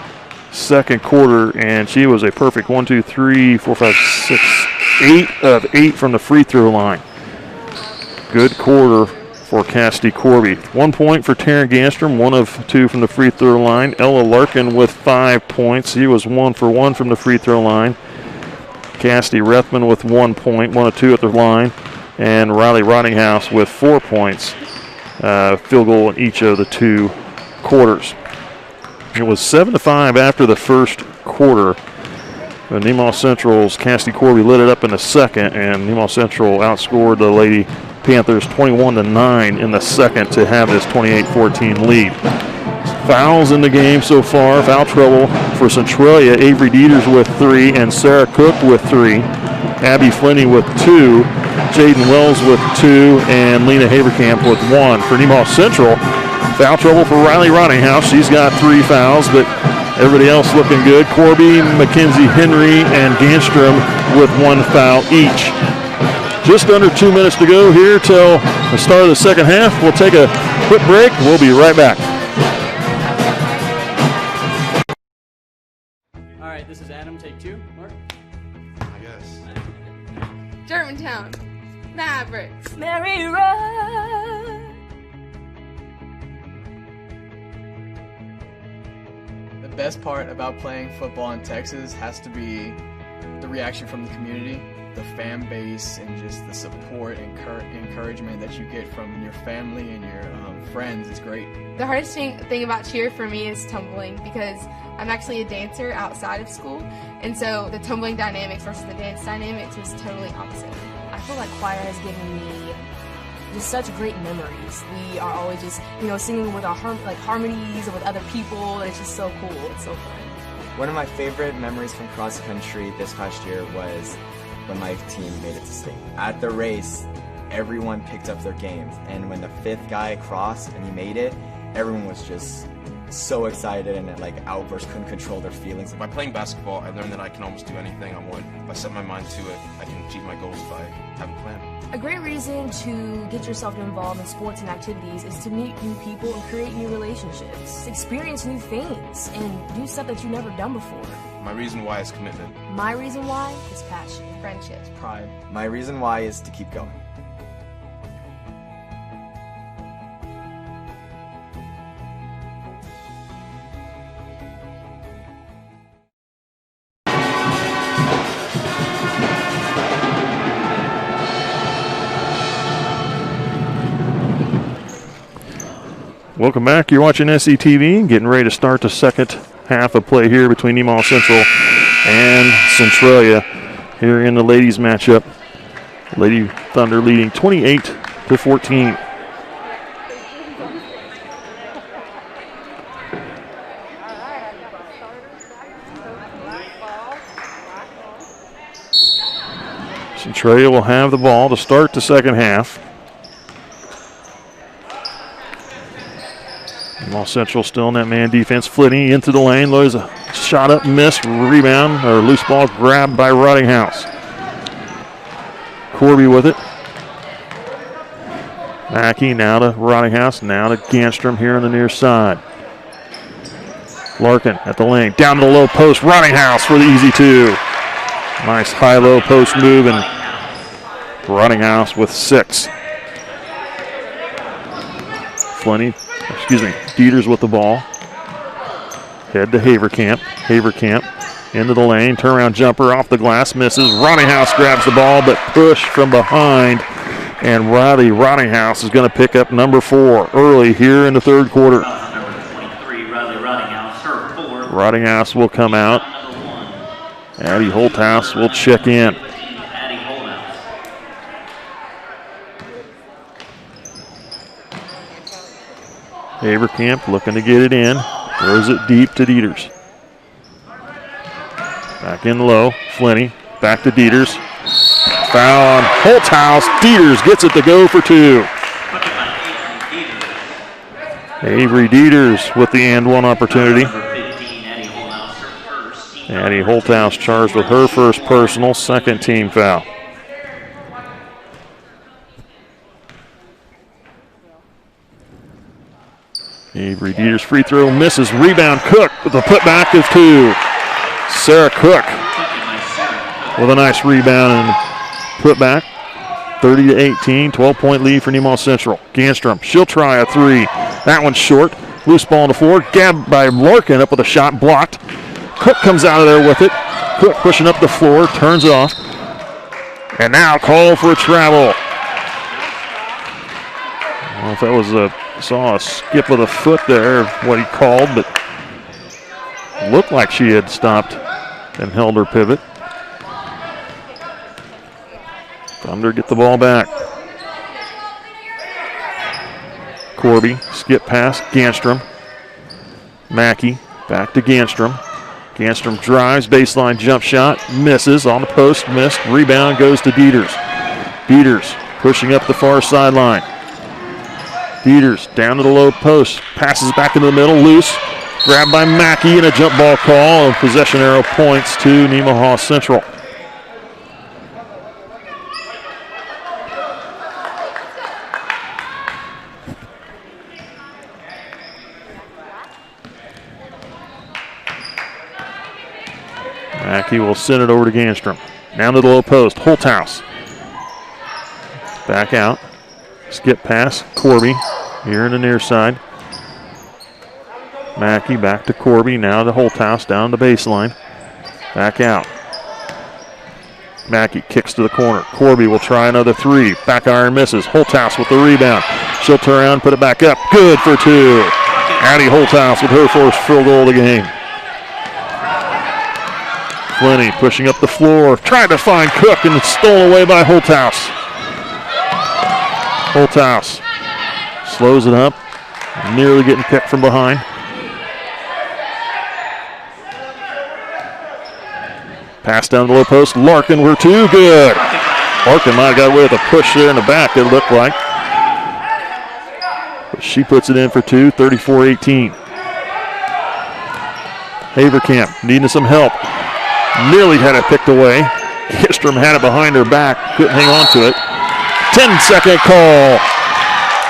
second quarter, and she was a perfect 1, 2, 3, 4, 5, 6, 8 of 8 from the free throw line. Good quarter for Cassidy Corby. 1 point for Taryn Ganstrom, 1 of 2 from the free throw line. Ella Larkin with 5 points. He was 1 for 1 from the free throw line. Cassidy Rethman with 1 point, 1 of 2 at the line. And Riley Rottinghouse with 4 points. Field goal in each of the 2 quarters. It was 7-5 after the first quarter. Nemaha Central's Cassidy Corby lit it up in the second, and Nemaha Central outscored the Lady Panthers 21-9 in the second to have this 28-14 lead. Fouls in the game so far. Foul trouble for Centralia. Avery Dieters with 3 and Sarah Cook with 3. Abby Flinney with 2. Jaden Wells with 2 and Lena Haverkamp with 1. For Nemaha Central, foul trouble for Riley Rottinghouse. She's got 3 fouls, but everybody else looking good. Corby, Mackenzie Henry, and Ganstrom with 1 foul each. Just under 2 minutes to go here till the start of the second half. We'll take a quick break. We'll be right back. All right, this is Adam. Take 2. Mark? I guess. Germantown. Mavericks. Mary Rose. The best part about playing football in Texas has to be the reaction from the community, the fan base, and just the support and encouragement that you get from your family and your friends is great. The hardest thing about cheer for me is tumbling, because I'm actually a dancer outside of school, and so the tumbling dynamics versus the dance dynamics is totally opposite. I feel like choir has given me just such great memories. We are always just, singing with our harmonies and with other people. It's just so cool. It's so fun. One of my favorite memories from cross country this past year was when my team made it to state. At the race, everyone picked up their games, and when the 5th guy crossed and he made it, everyone was just so excited and outbursts, couldn't control their feelings. By playing basketball, I learned that I can almost do anything I want. If I set my mind to it, I can achieve my goals if I have a plan. A great reason to get yourself involved in sports and activities is to meet new people and create new relationships, experience new things, and do stuff that you've never done before. My reason why is commitment. My reason why is passion, Friendships. Pride. My reason why is to keep going. Welcome back. You're watching SCTV. Getting ready to start the second half of play here between Nemaha Central and Centralia here in the ladies matchup. Lady Thunder leading 28-14. Centralia will have the ball to start the second half. Nemaha Central still in that man defense. Flitty into the lane. There's a shot up, miss, rebound, or loose ball grabbed by Rottinghouse. Corby with it. Mackey now to Rottinghouse, now to Ganstrom here on the near side. Larkin at the lane, down to the low post. Rottinghouse for the easy 2. Nice high-low post move, and Rottinghouse with 6. Dieters with the ball. Head to Haverkamp. Haverkamp into the lane, turnaround jumper off the glass, misses. Rottinghouse grabs the ball, but pushed from behind. And Riley Rottinghouse is going to pick up number 4 early here in the third quarter. Number 23, Riley Rottinghouse, her 4. Rottinghouse will come out. Addie Holthouse will check in. Addie Holthouse. Haverkamp looking to get it in. Throws it deep to Dieters. Back in low. Flinney. Back to Dieters. Foul on Holthouse. Dieters gets it to go for 2. Avery Dieters with the and one opportunity. Addie Holthouse charged with her first personal, second team foul. Avery Dieters free throw misses. Rebound Cook with a putback of 2. Sarah Cook with a nice rebound and putback. 30-18, 12-point lead for Nemaha Central. Ganstrom, she'll try a 3. That one's short. Loose ball on the floor. Gabbed by Larkin up with a shot blocked. Cook comes out of there with it. Cook pushing up the floor, turns it off. And now call for travel. I don't know if that was saw a skip of the foot there, what he called, but looked like she had stopped and held her pivot. Thunder get the ball back. Corby, skip pass, Ganstrom. Mackey, back to Ganstrom. Ganstrom drives, baseline jump shot, misses on the post, missed. Rebound goes to Dieters. Dieters pushing up the far sideline. Dieters down to the low post, passes back into the middle, loose. Grabbed by Mackey and a jump ball call, and possession arrow points to Nemaha Central. Mackey will send it over to Ganstrom. Down to the low post, Holthouse. Back out. Skip pass, Corby here in the near side. Mackey back to Corby, now to Holthouse, down the baseline. Back out. Mackey kicks to the corner. Corby will try another 3. Back iron misses. Holthouse with the rebound. She'll turn around, put it back up. Good for 2. Addie Holthouse with her first field goal of the game. Flinney pushing up the floor, trying to find Cook, and it's stolen away by Holthouse. Holthouse slows it up, nearly getting picked from behind. Pass down the low post, Larkin for 2, good. Larkin might have got away with a push there in the back, it looked like. But she puts it in for 2, 34-18. Haverkamp needing some help. Nearly had it picked away. Ganstrom had it behind her back, couldn't hang on to it. 10-second call,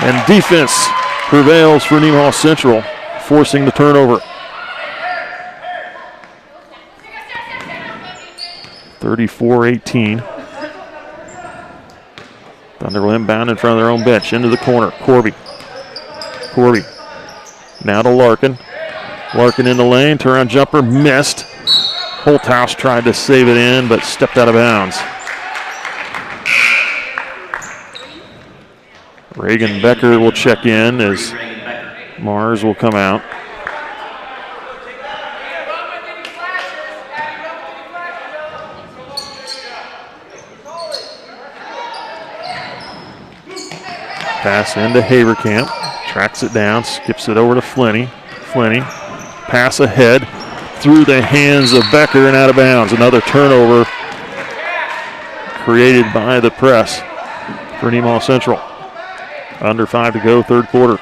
and defense prevails for Nemaha Central, forcing the turnover. 34-18. Thunder will inbound in front of their own bench, into the corner. Corby. Corby. Now to Larkin. Larkin in the lane, turnaround jumper, missed. Holthouse tried to save it in, but stepped out of bounds. Reagan Becker will check in as Mars will come out. Pass into Haverkamp. Tracks it down, skips it over to Flinney. Flinney, pass ahead through the hands of Becker and out of bounds. Another turnover created by the press for Nemaha Central. Under 5 to go, third quarter.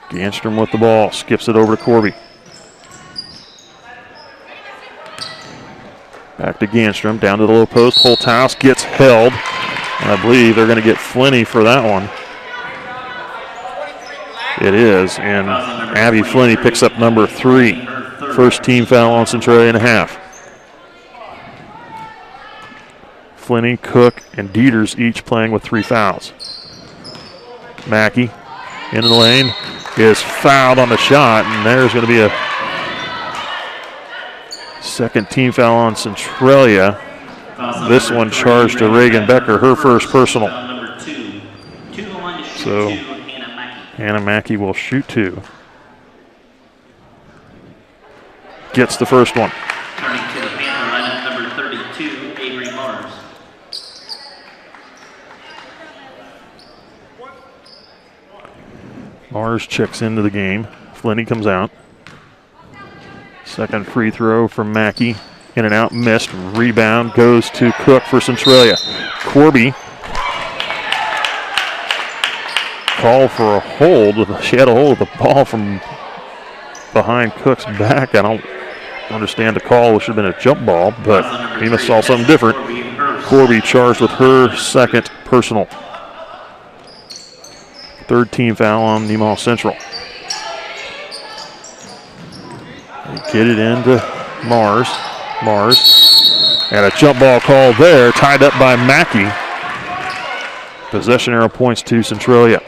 Ganstrom with the ball, skips it over to Corby. Back to Ganstrom, down to the low post. Holthouse gets held. And I believe they're going to get Flinney for that one. It is, and Abby Flinney picks up number 3. First team foul on Centralia and a half. Flinney, Cook, and Dieters each playing with 3 fouls. Mackey into the lane, is fouled on the shot, and there's going to be a second team foul on Centralia. This one charged to Reagan Becker, her first personal. So Hannah Mackey will shoot 2. Gets the first one. Turning to the Panther lineup, number 32, Avery Mars. Mars checks into the game. Flinney comes out. Second free throw from Mackey. In and out, missed. Rebound goes to Cook for Centralia. Corby called for a hold. She had a hold of the ball from behind Cook's back. I don't understand the call. It should have been a jump ball, but Bemis saw something different. Corby charged with her second personal. Third team foul on Nemaha Central. They get it into Mars. And a jump ball call there, tied up by Mackey. Possession arrow points to Centralia.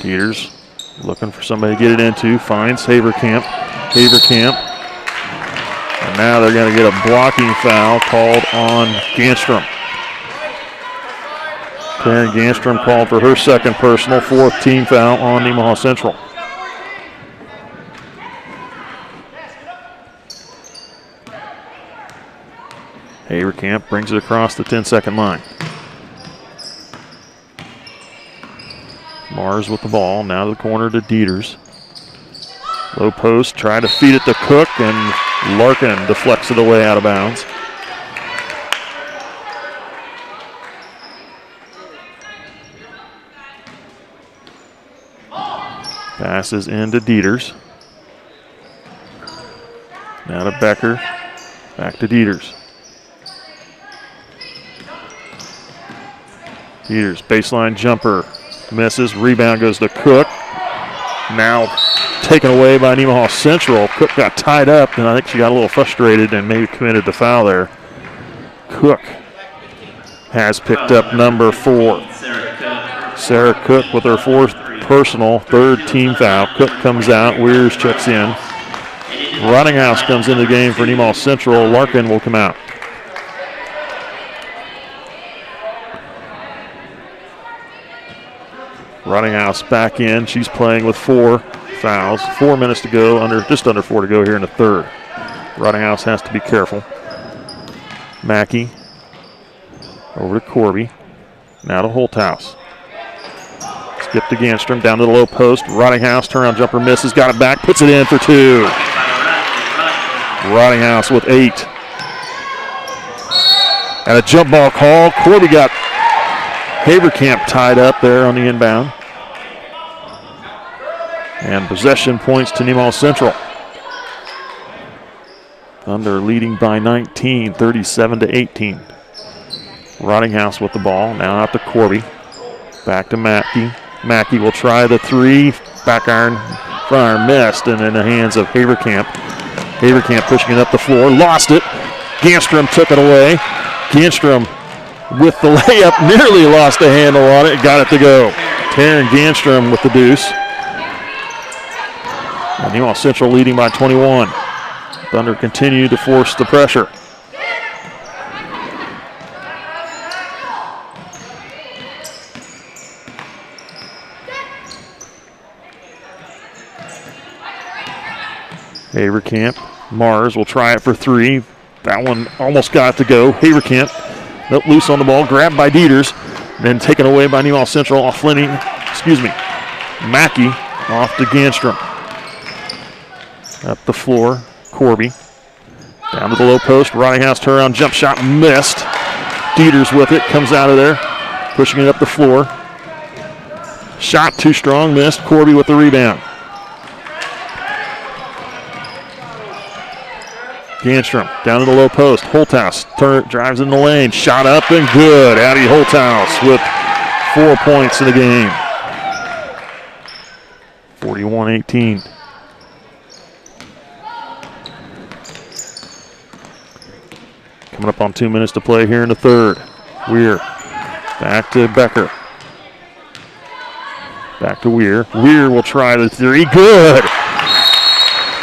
Peters looking for somebody to get it into, finds Haverkamp. And now they're going to get a blocking foul called on Ganstrom. Karen Ganstrom called for her second personal, 4th team foul on Nemaha Central. Haverkamp brings it across the 10-second line. Mars with the ball, now to the corner to Dieters. Low post, try to feed it to Cook, and Larkin deflects it away out of bounds. Passes into Dieters. Now to Becker. Back to Dieters. Dieters, baseline jumper. Misses. Rebound goes to Cook. Now taken away by Nemaha Central. Cook got tied up, and I think she got a little frustrated and maybe committed the foul there. Cook has picked up number 4. Sarah Cook with her 4th personal, 3rd team foul. Cook comes out. Weirs checks in. Rottinghouse comes into the game for Nemaha Central. Larkin will come out. Rottinghouse back in. She's playing with 4 fouls. 4 minutes to go, just under 4 to go here in the third. Rottinghouse has to be careful. Mackey over to Corby. Now to Holthouse. Skip to Ganstrom, down to the low post. Rottinghouse, turnaround jumper misses, got it back, puts it in for 2. Rottinghouse with 8. And a jump ball call. Corby got Haverkamp tied up there on the inbound. And possession points to Nemaha Central. Thunder leading by 19, 37-18. Rottinghouse with the ball, now out to Corby. Back to Mackey. Mackey will try the 3. Back iron, front iron missed, and in the hands of Haverkamp. Haverkamp pushing it up the floor, lost it. Ganstrom took it away. Ganstrom with the layup, nearly lost a handle on it, got it to go. Taryn Ganstrom with the deuce. And Nemaha Central leading by 21. Thunder continue to force the pressure. Haverkamp, Mars will try it for 3. That one almost got it to go. Haverkamp, nope, loose on the ball, grabbed by Dieters, then taken away by Nemaha Central off Mackey off to Ganstrom. Up the floor, Corby. Down to the low post, Rottinghouse turnaround jump shot missed. Dieters with it, comes out of there, pushing it up the floor. Shot too strong, missed. Corby with the rebound. Ganstrom down to the low post. Holthouse drives in the lane. Shot up and good. Addie Holthouse with 4 points in the game. 41-18. Coming up on 2 minutes to play here in the third. Weir back to Becker. Back to Weir. Weir will try the three. Good!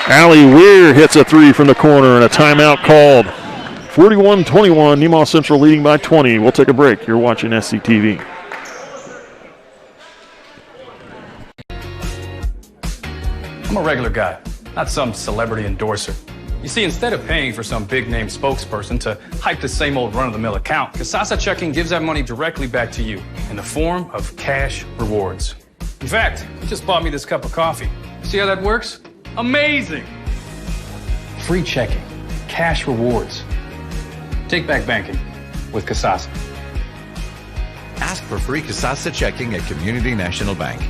Allie Weir hits a three from the corner and a timeout called. 41-21, Nemaha Central leading by 20. We'll take a break. You're watching SCTV. I'm a regular guy, not some celebrity endorser. You see, instead of paying for some big-name spokesperson to hype the same old run-of-the-mill account, Casasa Checking gives that money directly back to you in the form of cash rewards. In fact, you just bought me this cup of coffee. See how that works? Amazing! Free checking, cash rewards. Take back banking with Casasa. Ask for free Casasa checking at Community National Bank.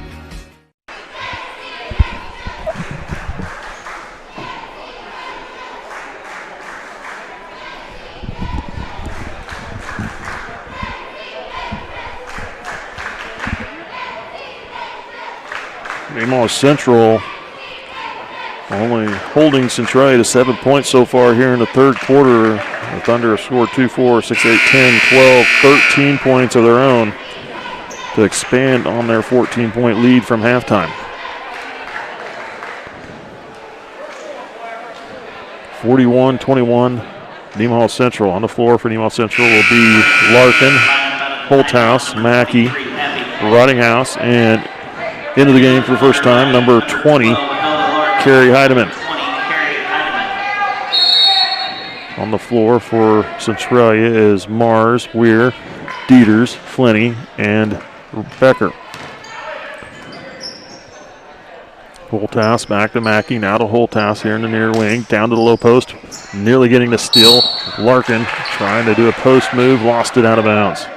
Nemaha Central only holding Centralia to 7 points so far here in the third quarter. The Thunder have scored 2, 4, 6, 8, 10, 12, 13 points of their own to expand on their 14-point lead from halftime. 41-21, Nemaha Central. On the floor for Nemaha Central will be Larkin, Holthouse, Mackey, Rottinghouse, and into the game for the first time, number 20, Carrie Heidemann. On the floor for Centralia is Mars, Weir, Dieters, Flinney, and Becker. Holthouse back to Mackey, now to Holthouse here in the near wing, down to the low post, nearly getting the steal. Larkin trying to do a post move, lost it out of bounds.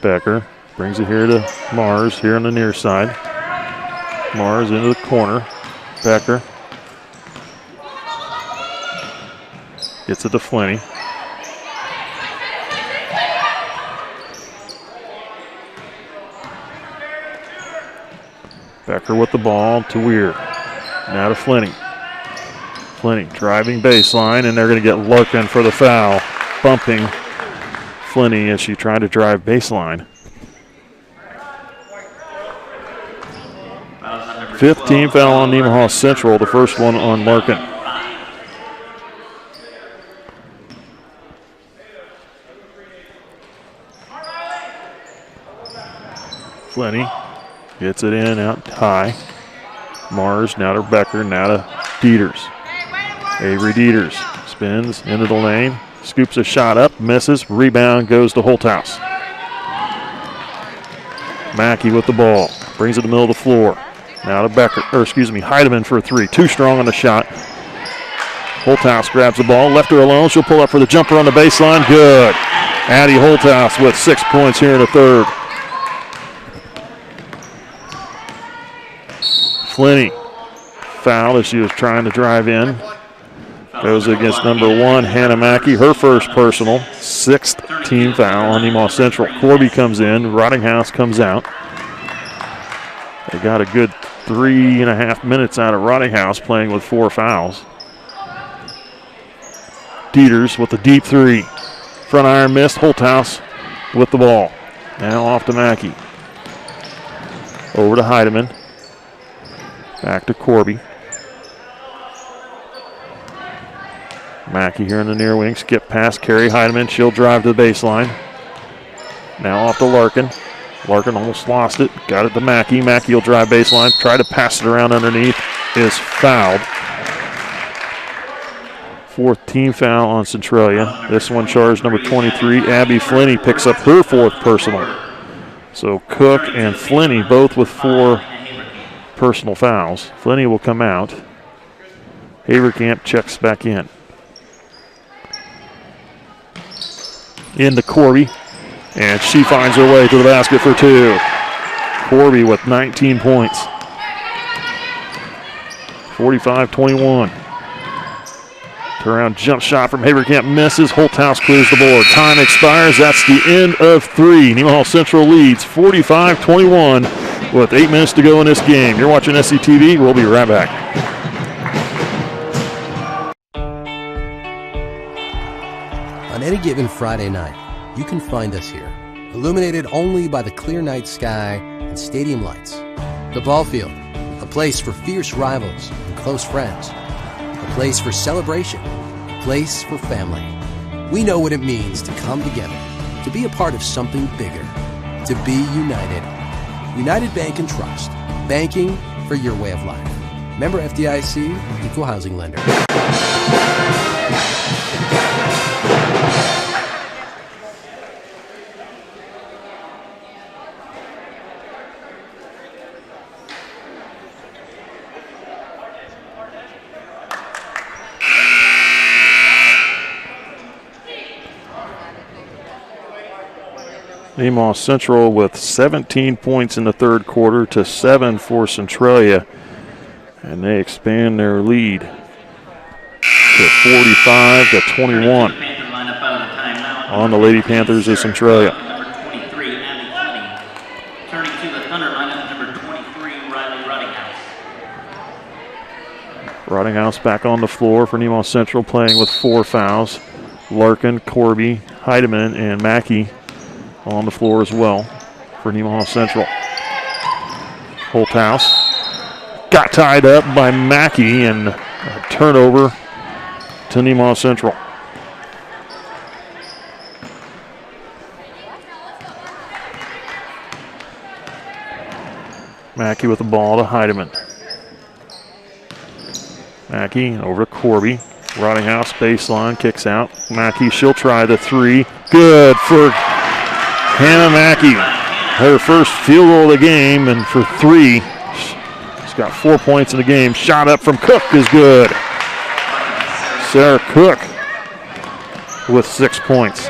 Becker brings it here to Mars here on the near side. Mars into the corner. Becker gets it to Flinney. Becker with the ball to Weir. Now to Flinney. Flinney driving baseline, and they're going to get Larkin for the foul. Bumping Flinney as she tried to drive baseline. 15 foul on Nemaha Central, the first one on Larkin. Flinney gets it in out high. Mars now to Becker, now to Dieters. Avery Dieters spins into the lane. Scoops a shot up, misses, rebound goes to Holthouse. Mackey with the ball, brings it to the middle of the floor. Now to Becker, Heidemann for a three. Too strong on the shot. Holthouse grabs the ball, left her alone. She'll pull up for the jumper on the baseline. Good. Addie Holthouse with 6 points here in the third. Flinney fouled as she was trying to drive in. Goes against number 1, Hannah Mackey, her first personal, 6th team foul on Nemaha Central. Corby comes in, Rottinghouse comes out. They got a good 3.5 minutes out of Rottinghouse playing with 4 fouls. Dieters with the deep three. Front iron missed, Holthouse with the ball. Now off to Mackey. Over to Heidemann. Back to Corby. Mackey here in the near wing, skip past Carrie Heidemann. She'll drive to the baseline. Now off to Larkin. Larkin almost lost it. Got it to Mackey. Mackey will drive baseline. Try to pass it around underneath. Is fouled. 4th team foul on Centralia. This one charged number 23. Abby Flinney picks up her 4th personal. So Cook and Flinney both with 4 personal fouls. Flinney will come out. Haverkamp checks back in. Into Corby, and she finds her way to the basket for 2. Corby with 19 points. 45-21. Turnaround jump shot from Haverkamp misses. Holthouse clears the board. Time expires. That's the end of 3. Nemaha Central leads 45-21 with 8 minutes to go in this game. You're watching SCTV. We'll be right back. On any given Friday night, you can find us here, illuminated only by the clear night sky and stadium lights. The ball field, a place for fierce rivals and close friends. A place for celebration, a place for family. We know what it means to come together, to be a part of something bigger, to be united. United Bank and Trust, banking for your way of life. Member FDIC, equal housing lender. Nemaha Central with 17 points in the third quarter to 7 for Centralia. And they expand their lead to 45-21 on the Lady Panthers of Centralia. Number 23, Abby Cuddy. Turning to the Thunder lineup, number 23, Riley Rottinghouse. Rottinghouse back on the floor for Nemaha Central, playing with 4 fouls. Larkin, Corby, Heidemann, and Mackey on the floor as well for Nemaha Central. Holthouse got tied up by Mackey, and a turnover to Nemaha Central. Mackey with the ball to Heidemann. Mackey over to Corby. Rottinghouse baseline, kicks out. Mackey, she'll try the 3. Good for Hannah Mackey. Her first field goal of the game, and for 3. She's got 4 points in the game. Shot up from Cook is good. Sarah Cook with 6 points.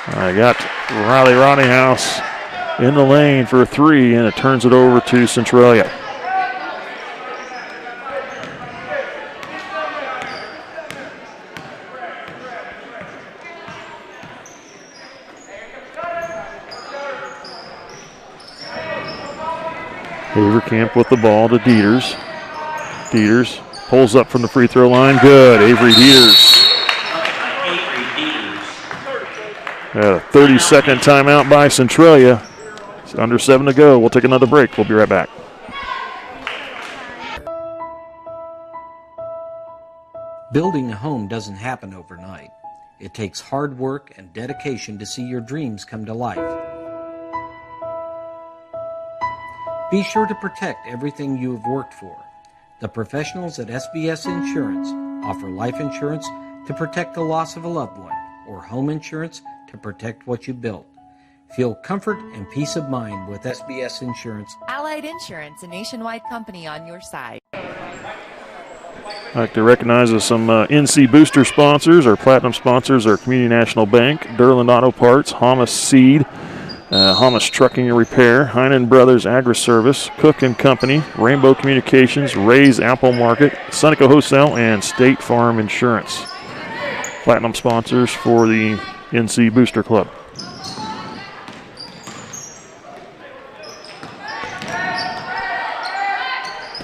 I got Riley Rottinghouse in the lane for 3, and it turns it over to Centralia. Haverkamp with the ball to Dieters. Dieters pulls up from the free throw line. Good. Avery Dieters. A 30-second timeout by Centralia. It's under 7 to go. We'll take another break. We'll be right back. Building a home doesn't happen overnight. It takes hard work and dedication to see your dreams come to life. Be sure to protect everything you have worked for. The professionals at SBS Insurance offer life insurance to protect the loss of a loved one, or home insurance to protect what you built. Feel comfort and peace of mind with SBS Insurance. Allied Insurance, a nationwide company on your side. I'd like to recognize some NC Booster sponsors. Our platinum sponsors are Community National Bank, Durland Auto Parts, Hamas Seed, Hamas Trucking and Repair, Heinen Brothers Agri-Service, Cook & Company, Rainbow Communications, Ray's Apple Market, Seneca Wholesale, and State Farm Insurance. Platinum sponsors for the NC Booster Club.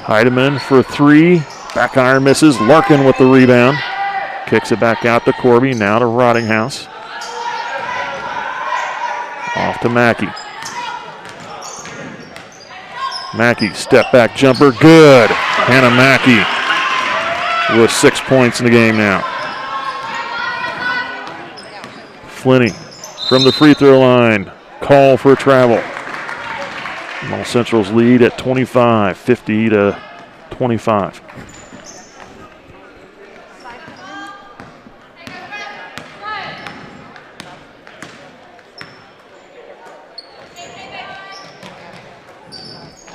Heidemann for 3. Back iron misses. Larkin with the rebound. Kicks it back out to Corby. Now to Rottinghouse. Off to Mackey. Mackey, step back jumper. Good. Hannah Mackey with 6 points in the game now. Flinney from the free throw line. Call for travel. Nemaha Central's lead at 25, 50-25.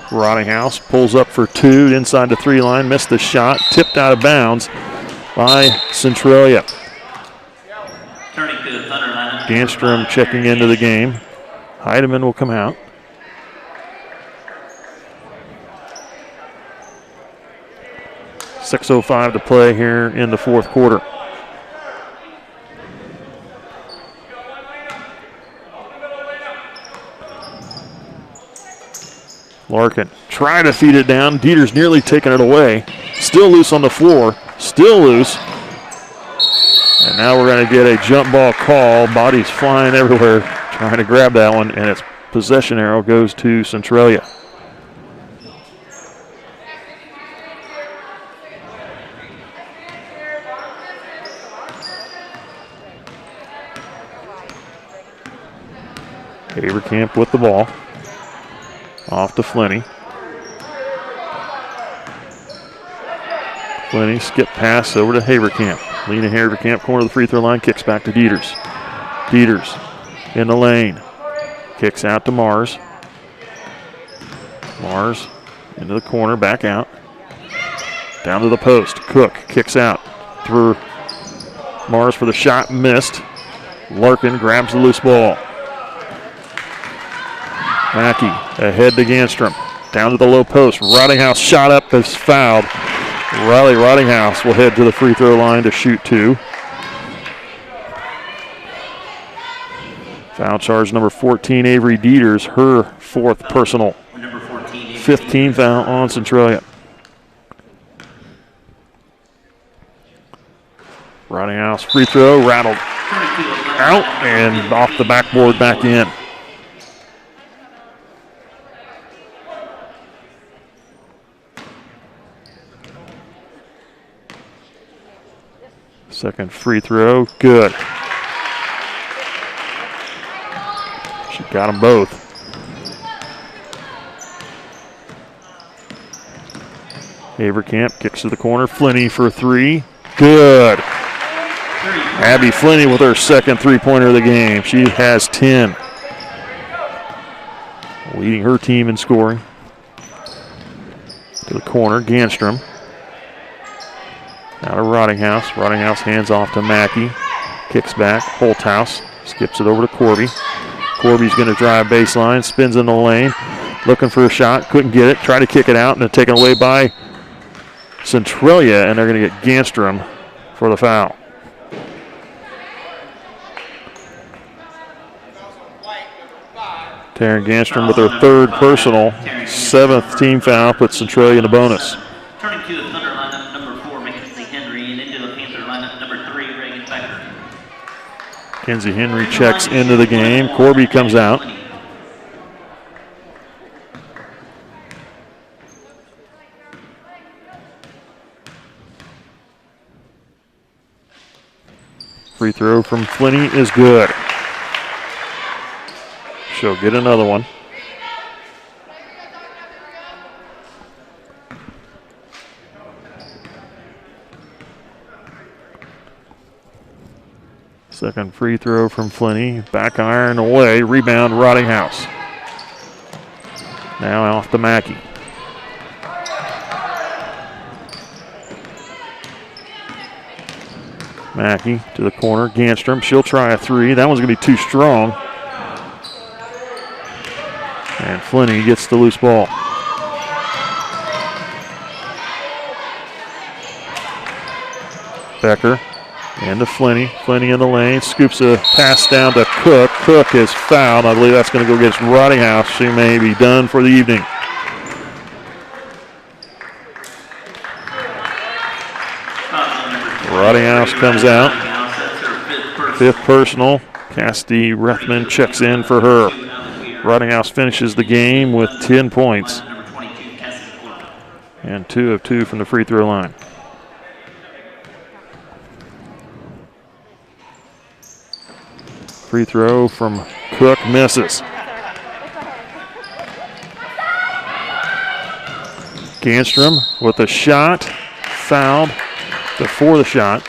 Rottinghouse pulls up for 2 inside the 3 line, missed the shot, tipped out of bounds by Centralia. Turning to the Thunder lineup. Ganstrom checking into the game. Heidemann will come out. .6:05 to play here in the fourth quarter. Larkin trying to feed it down. Dieter's nearly taking it away. Still loose on the floor. Still loose. And now we're going to get a jump ball call. Bodies flying everywhere trying to grab that one, and its possession arrow goes to Centralia. Haverkamp with the ball. Off to Flinney. Flinney skip pass over to Haverkamp. Lena Haverkamp, corner of the free throw line, kicks back to Dieters. Dieters in the lane. Kicks out to Mars. Mars into the corner, back out. Down to the post. Cook kicks out. Through Mars for the shot, missed. Larkin grabs the loose ball. Mackey ahead to Ganstrom. Down to the low post. Rottinghouse shot up, is fouled. Riley Rottinghouse will head to the free throw line to shoot two. Foul charge number 14, Avery Dieters, her fourth personal. 15 foul on Centralia. Rottinghouse free throw, rattled out and off the backboard back in. Second free throw, good. She got them both. Haverkamp kicks to the corner. Flinney for three. Good. Abby Flinney with her second three-pointer of the game. She has 10. Leading her team in scoring. To the corner, Ganstrom. Now to Rottinghouse. Rottinghouse hands off to Mackey. Kicks back. Holthouse skips it over to Corby. Corby's going to drive baseline. Spins in the lane. Looking for a shot. Couldn't get it. Tried to kick it out and then taken away by Centralia. And they're going to get Ganstrom for the foul. Taryn Ganstrom with her third personal. Seventh team foul puts Centralia in the bonus. Turning to the Thunder lineup, number 4, Mackenzie Henry, and into the Panther lineup, number 3, Reagan Becker. Mackenzie Henry checks into the game. Corby comes out. Free throw from Flinney is good. She'll get another one. Second free throw from Flinney. Back iron away. Rebound, Rottinghouse. Now off to Mackey. Mackey to the corner. Ganstrom. She'll try a three. That one's going to be too strong. And Flinney gets the loose ball. Becker into Flinney. Flinney in the lane. Scoops a pass down to Cook. Cook is fouled. I believe that's going to go against Rottinghouse. She may be done for the evening. Rottinghouse comes out. Fifth personal. Cassidy Rethman checks in for her. Rottinghouse finishes the game with 10 points. And 2 of 2 from the free throw line. Free throw from Cook misses. Ganstrom with a shot, fouled before the shot.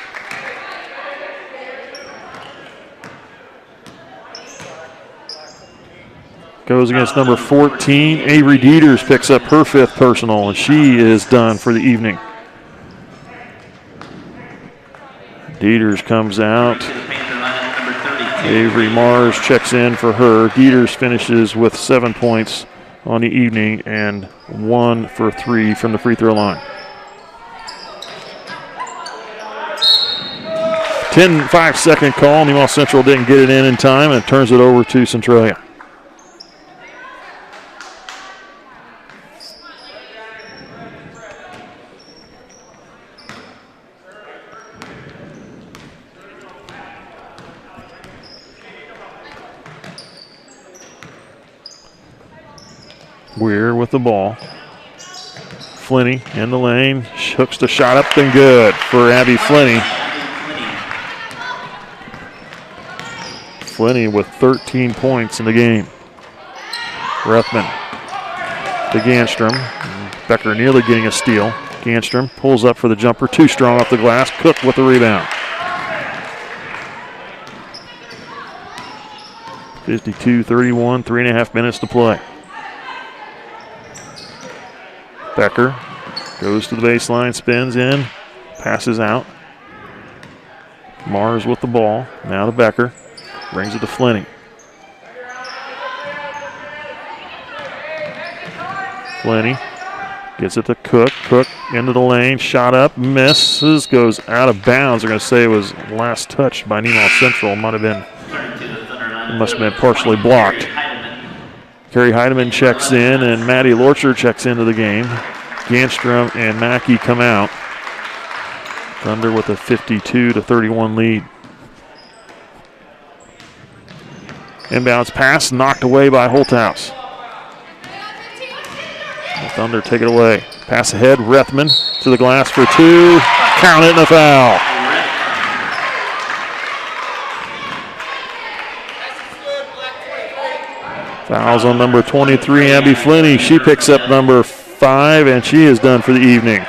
Goes against number 14. Avery Dieters picks up her fifth personal, and she is done for the evening. Dieters comes out. Avery Mars checks in for her. Dieters finishes with 7 points on the evening and 1 for 3 from the free throw line. 5-second call. Nemaha Central didn't get it in time and turns it over to Centralia. Weir with the ball. Flinney in the lane, hooks the shot up and good for Abby Flinney. Flinney with 13 points in the game. Rethman to Ganstrom. Becker nearly getting a steal. Ganstrom pulls up for the jumper, too strong off the glass. Cook with the rebound. 52-31, 3.5 minutes to play. Becker goes to the baseline, spins in, passes out. Mars with the ball. Now to Becker. Brings it to Flinney. Flinney gets it to Cook. Cook into the lane. Shot up. Misses. Goes out of bounds. They're going to say it was last touched by Nemaha Central. Might have been. It must have been partially blocked. Carrie Heidemann checks in, and Maddie Lorcher checks into the game. Ganstrom and Mackey come out. Thunder with a 52-31 lead. Inbounds pass knocked away by Holthouse. The Thunder take it away. Pass ahead, Rethman to the glass for 2. Count it and a foul. Fouls on number 23, Abby Flinney. She picks up number 5, and she is done for the evening.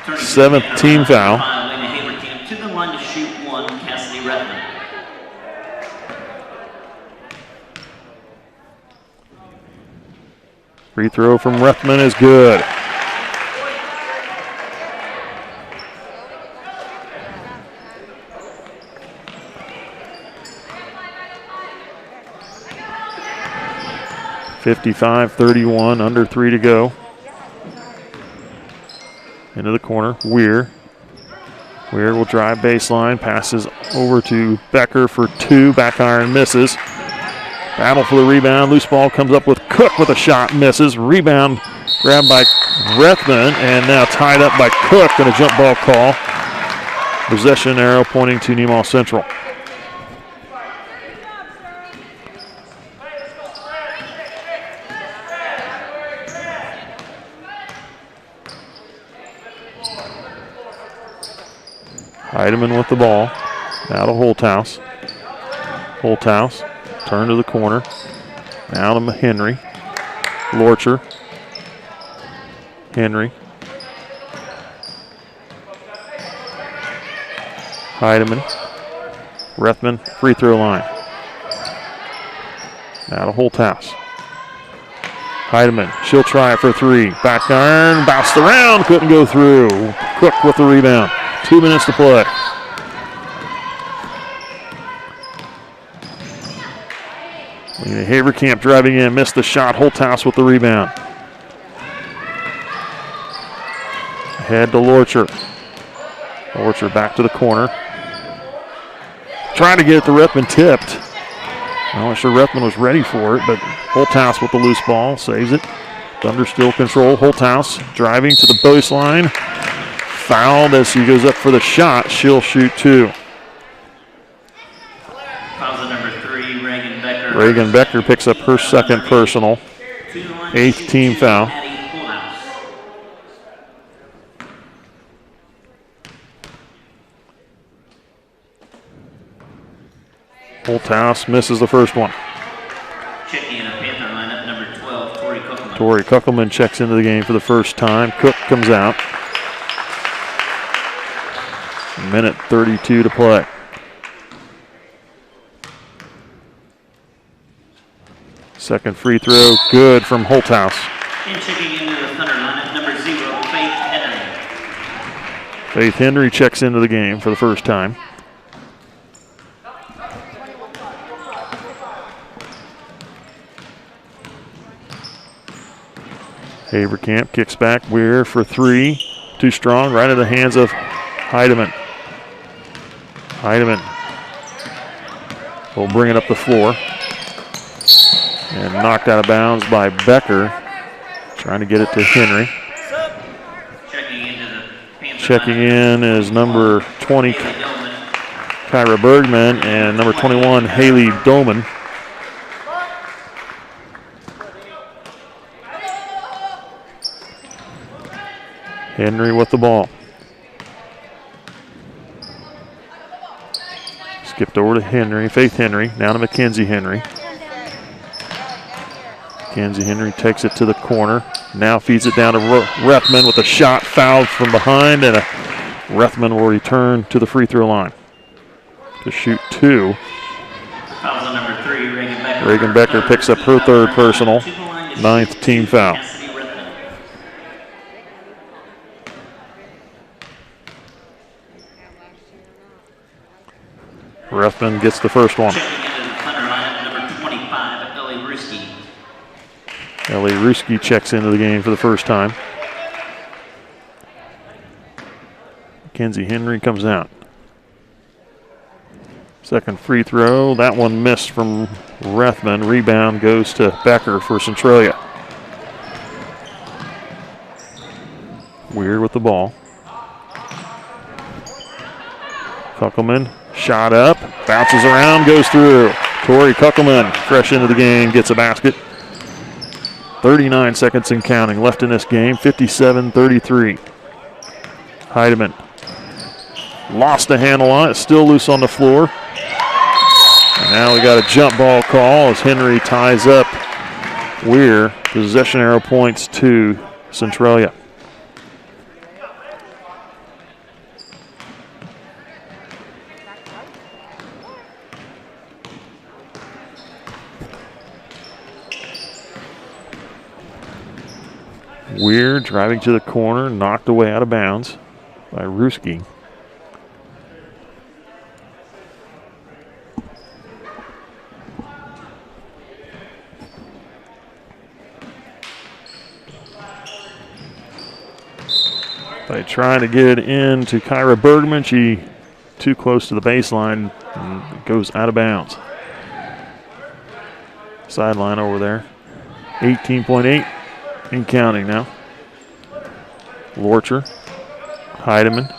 7th team foul. To the line to shoot 1, Cassidy Rethman. Free throw from Rethman is good. (55-31), under 3 to go. Into the corner, Weir. Weir will drive baseline, passes over to Becker for 2, back iron misses. Battle for the rebound, loose ball comes up with Cook with a shot, misses. Rebound grabbed by Rethman and now tied up by Cook and a jump ball call. Possession arrow pointing to Nemaha Central. Heidemann with the ball. Now to Holthouse. Holthouse, turn to the corner. Now to Henry. Lorcher. Henry. Heidemann. Rethman, free throw line. Now to Holthouse. Heidemann, she'll try it for 3. Back iron, bounced around, couldn't go through. Cook with the rebound. 2 minutes to play. Lena Haverkamp driving in, missed the shot. Holthouse with the rebound. Ahead to Lorcher. Lorcher back to the corner. Trying to get it to Rethman, tipped. I'm not sure Rethman was ready for it, but Holthouse with the loose ball, saves it. Thunder still control. Holthouse driving to the baseline. Fouled as he goes up for the shot. She'll shoot 2. Fouls on number 3, Reagan Becker. Reagan Becker picks up her second personal. 8th team foul. Holthouse misses the first one. Checking in a Panther lineup, number 12, Tori Kuckelman. Tori Kuckelman checks into the game for the first time. Cook comes out. Minute 32 to play. Second free throw, good from Holthouse. And checking into the Thunder lineup, number 0, Faith Henry. Faith Henry checks into the game for the first time. Haverkamp kicks back. Weir for three. Too strong. Right in the hands of Heidemann. Heidemann will bring it up the floor. And knocked out of bounds by Becker. Trying to get it to Henry. Checking in is number 20, Kyra Bergman, and number 21, Haley Doman. Henry with the ball. Skipped over to Henry, Faith Henry, now to Mackenzie Henry. Mackenzie Henry takes it to the corner. Now feeds it down to Rethman with a shot fouled from behind, and Rethman will return to the free throw line to shoot two. Foul on number 3, Reagan Becker. Reagan Becker picks up her third personal, 9th team foul. Rethman gets the first one. Ellie Ruski checks into the game for the first time. Mackenzie Henry comes out. Second free throw, that one missed from Rethman. Rebound goes to Becker for Centralia. Weird with the ball. Kuckelman, shot up, bounces around, goes through. Tori Kuckelman, fresh into the game, gets a basket. 39 seconds and counting left in this game, 57-33. Heidemann lost the handle on it, still loose on the floor. And now we got a jump ball call as Henry ties up Weir. Possession arrow points to Centralia. Weir driving to the corner, knocked away out of bounds by Ruski. By trying to get it into Kyra Bergman, she too close to the baseline and goes out of bounds. Sideline over there. 18.8 and counting now. Lorcher, Heidemann.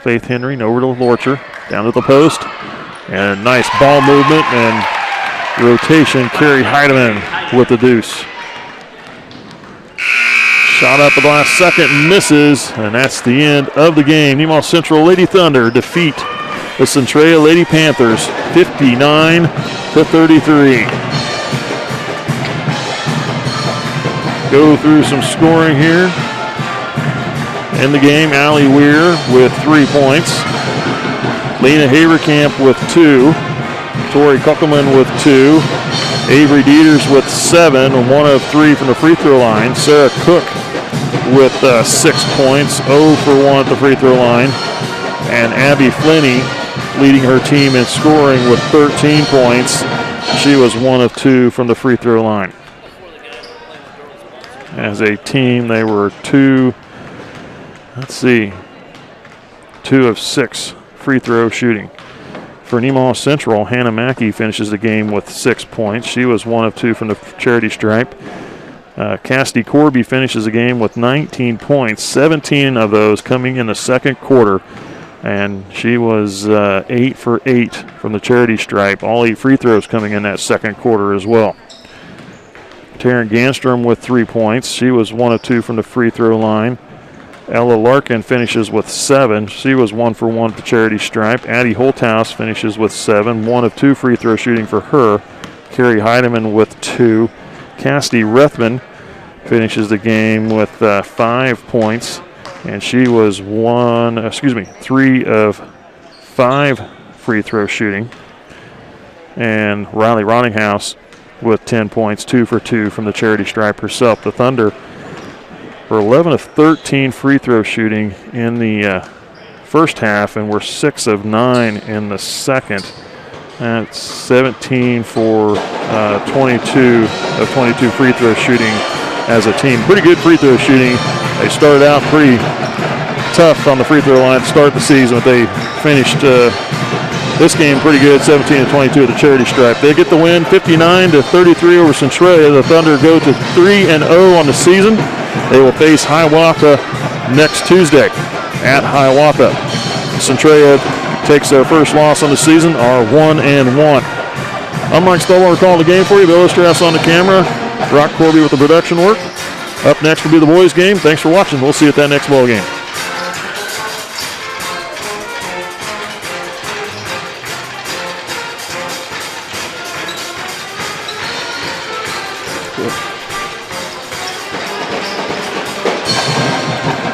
Faith Henry, and over to Lorcher, down to the post. And a nice ball movement and rotation. Carrie Heidemann with the deuce. Shot up at the last second, misses, and that's the end of the game. Nemaha Central Lady Thunder defeat the Centralia Lady Panthers 59-33. Go through some scoring here. In the game, Allie Weir with 3 points. Lena Haverkamp with 2. Tori Kuckelman with 2. Avery Dieters with 7, 1 of 3 from the free throw line. Sarah Cook with 6 points, 0 for 1 at the free throw line. And Abby Flinney leading her team in scoring with 13 points. She was 1 of 2 from the free throw line. As a team, they were 2 of 6 free throw shooting. For Nemaha Central, Hannah Mackey finishes the game with 6 points. She was 1 of 2 from the charity stripe. Cassidy Corby finishes the game with 19 points, 17 of those coming in the second quarter. And she was 8 for 8 from the charity stripe. All 8 free throws coming in that second quarter as well. Taryn Ganstrom with 3 points. She was 1 of 2 from the free throw line. Ella Larkin finishes with 7. She was 1 for 1 at the charity stripe. Addie Holthouse finishes with 7. 1 of 2 free throw shooting for her. Carrie Heidemann with 2. Cassidy Rethman finishes the game with 5 points. And she was 3 of 5 free throw shooting. And Riley Ronninghouse with 10 points, 2 for 2 from the charity stripe herself. The Thunder were 11 of 13 free throw shooting in the first half and were 6 of 9 in the second. That's 17 for 22 of 22 free throw shooting as a team. Pretty good free throw shooting. They started out pretty tough on the free throw line to start the season, but they finished this game pretty good, 17 to 22 at the charity stripe. They get the win, 59-33 over Centralia. The Thunder go to 3-0 on the season. They will face Hiawatha next Tuesday at Hiawatha. Centralia takes their first loss on the season, are 1-1. I'm Mike Stolbar calling the game for you. Bill Strauss on the camera. Brock Corby with the production work. Up next will be the boys game. Thanks for watching. We'll see you at that next ball game.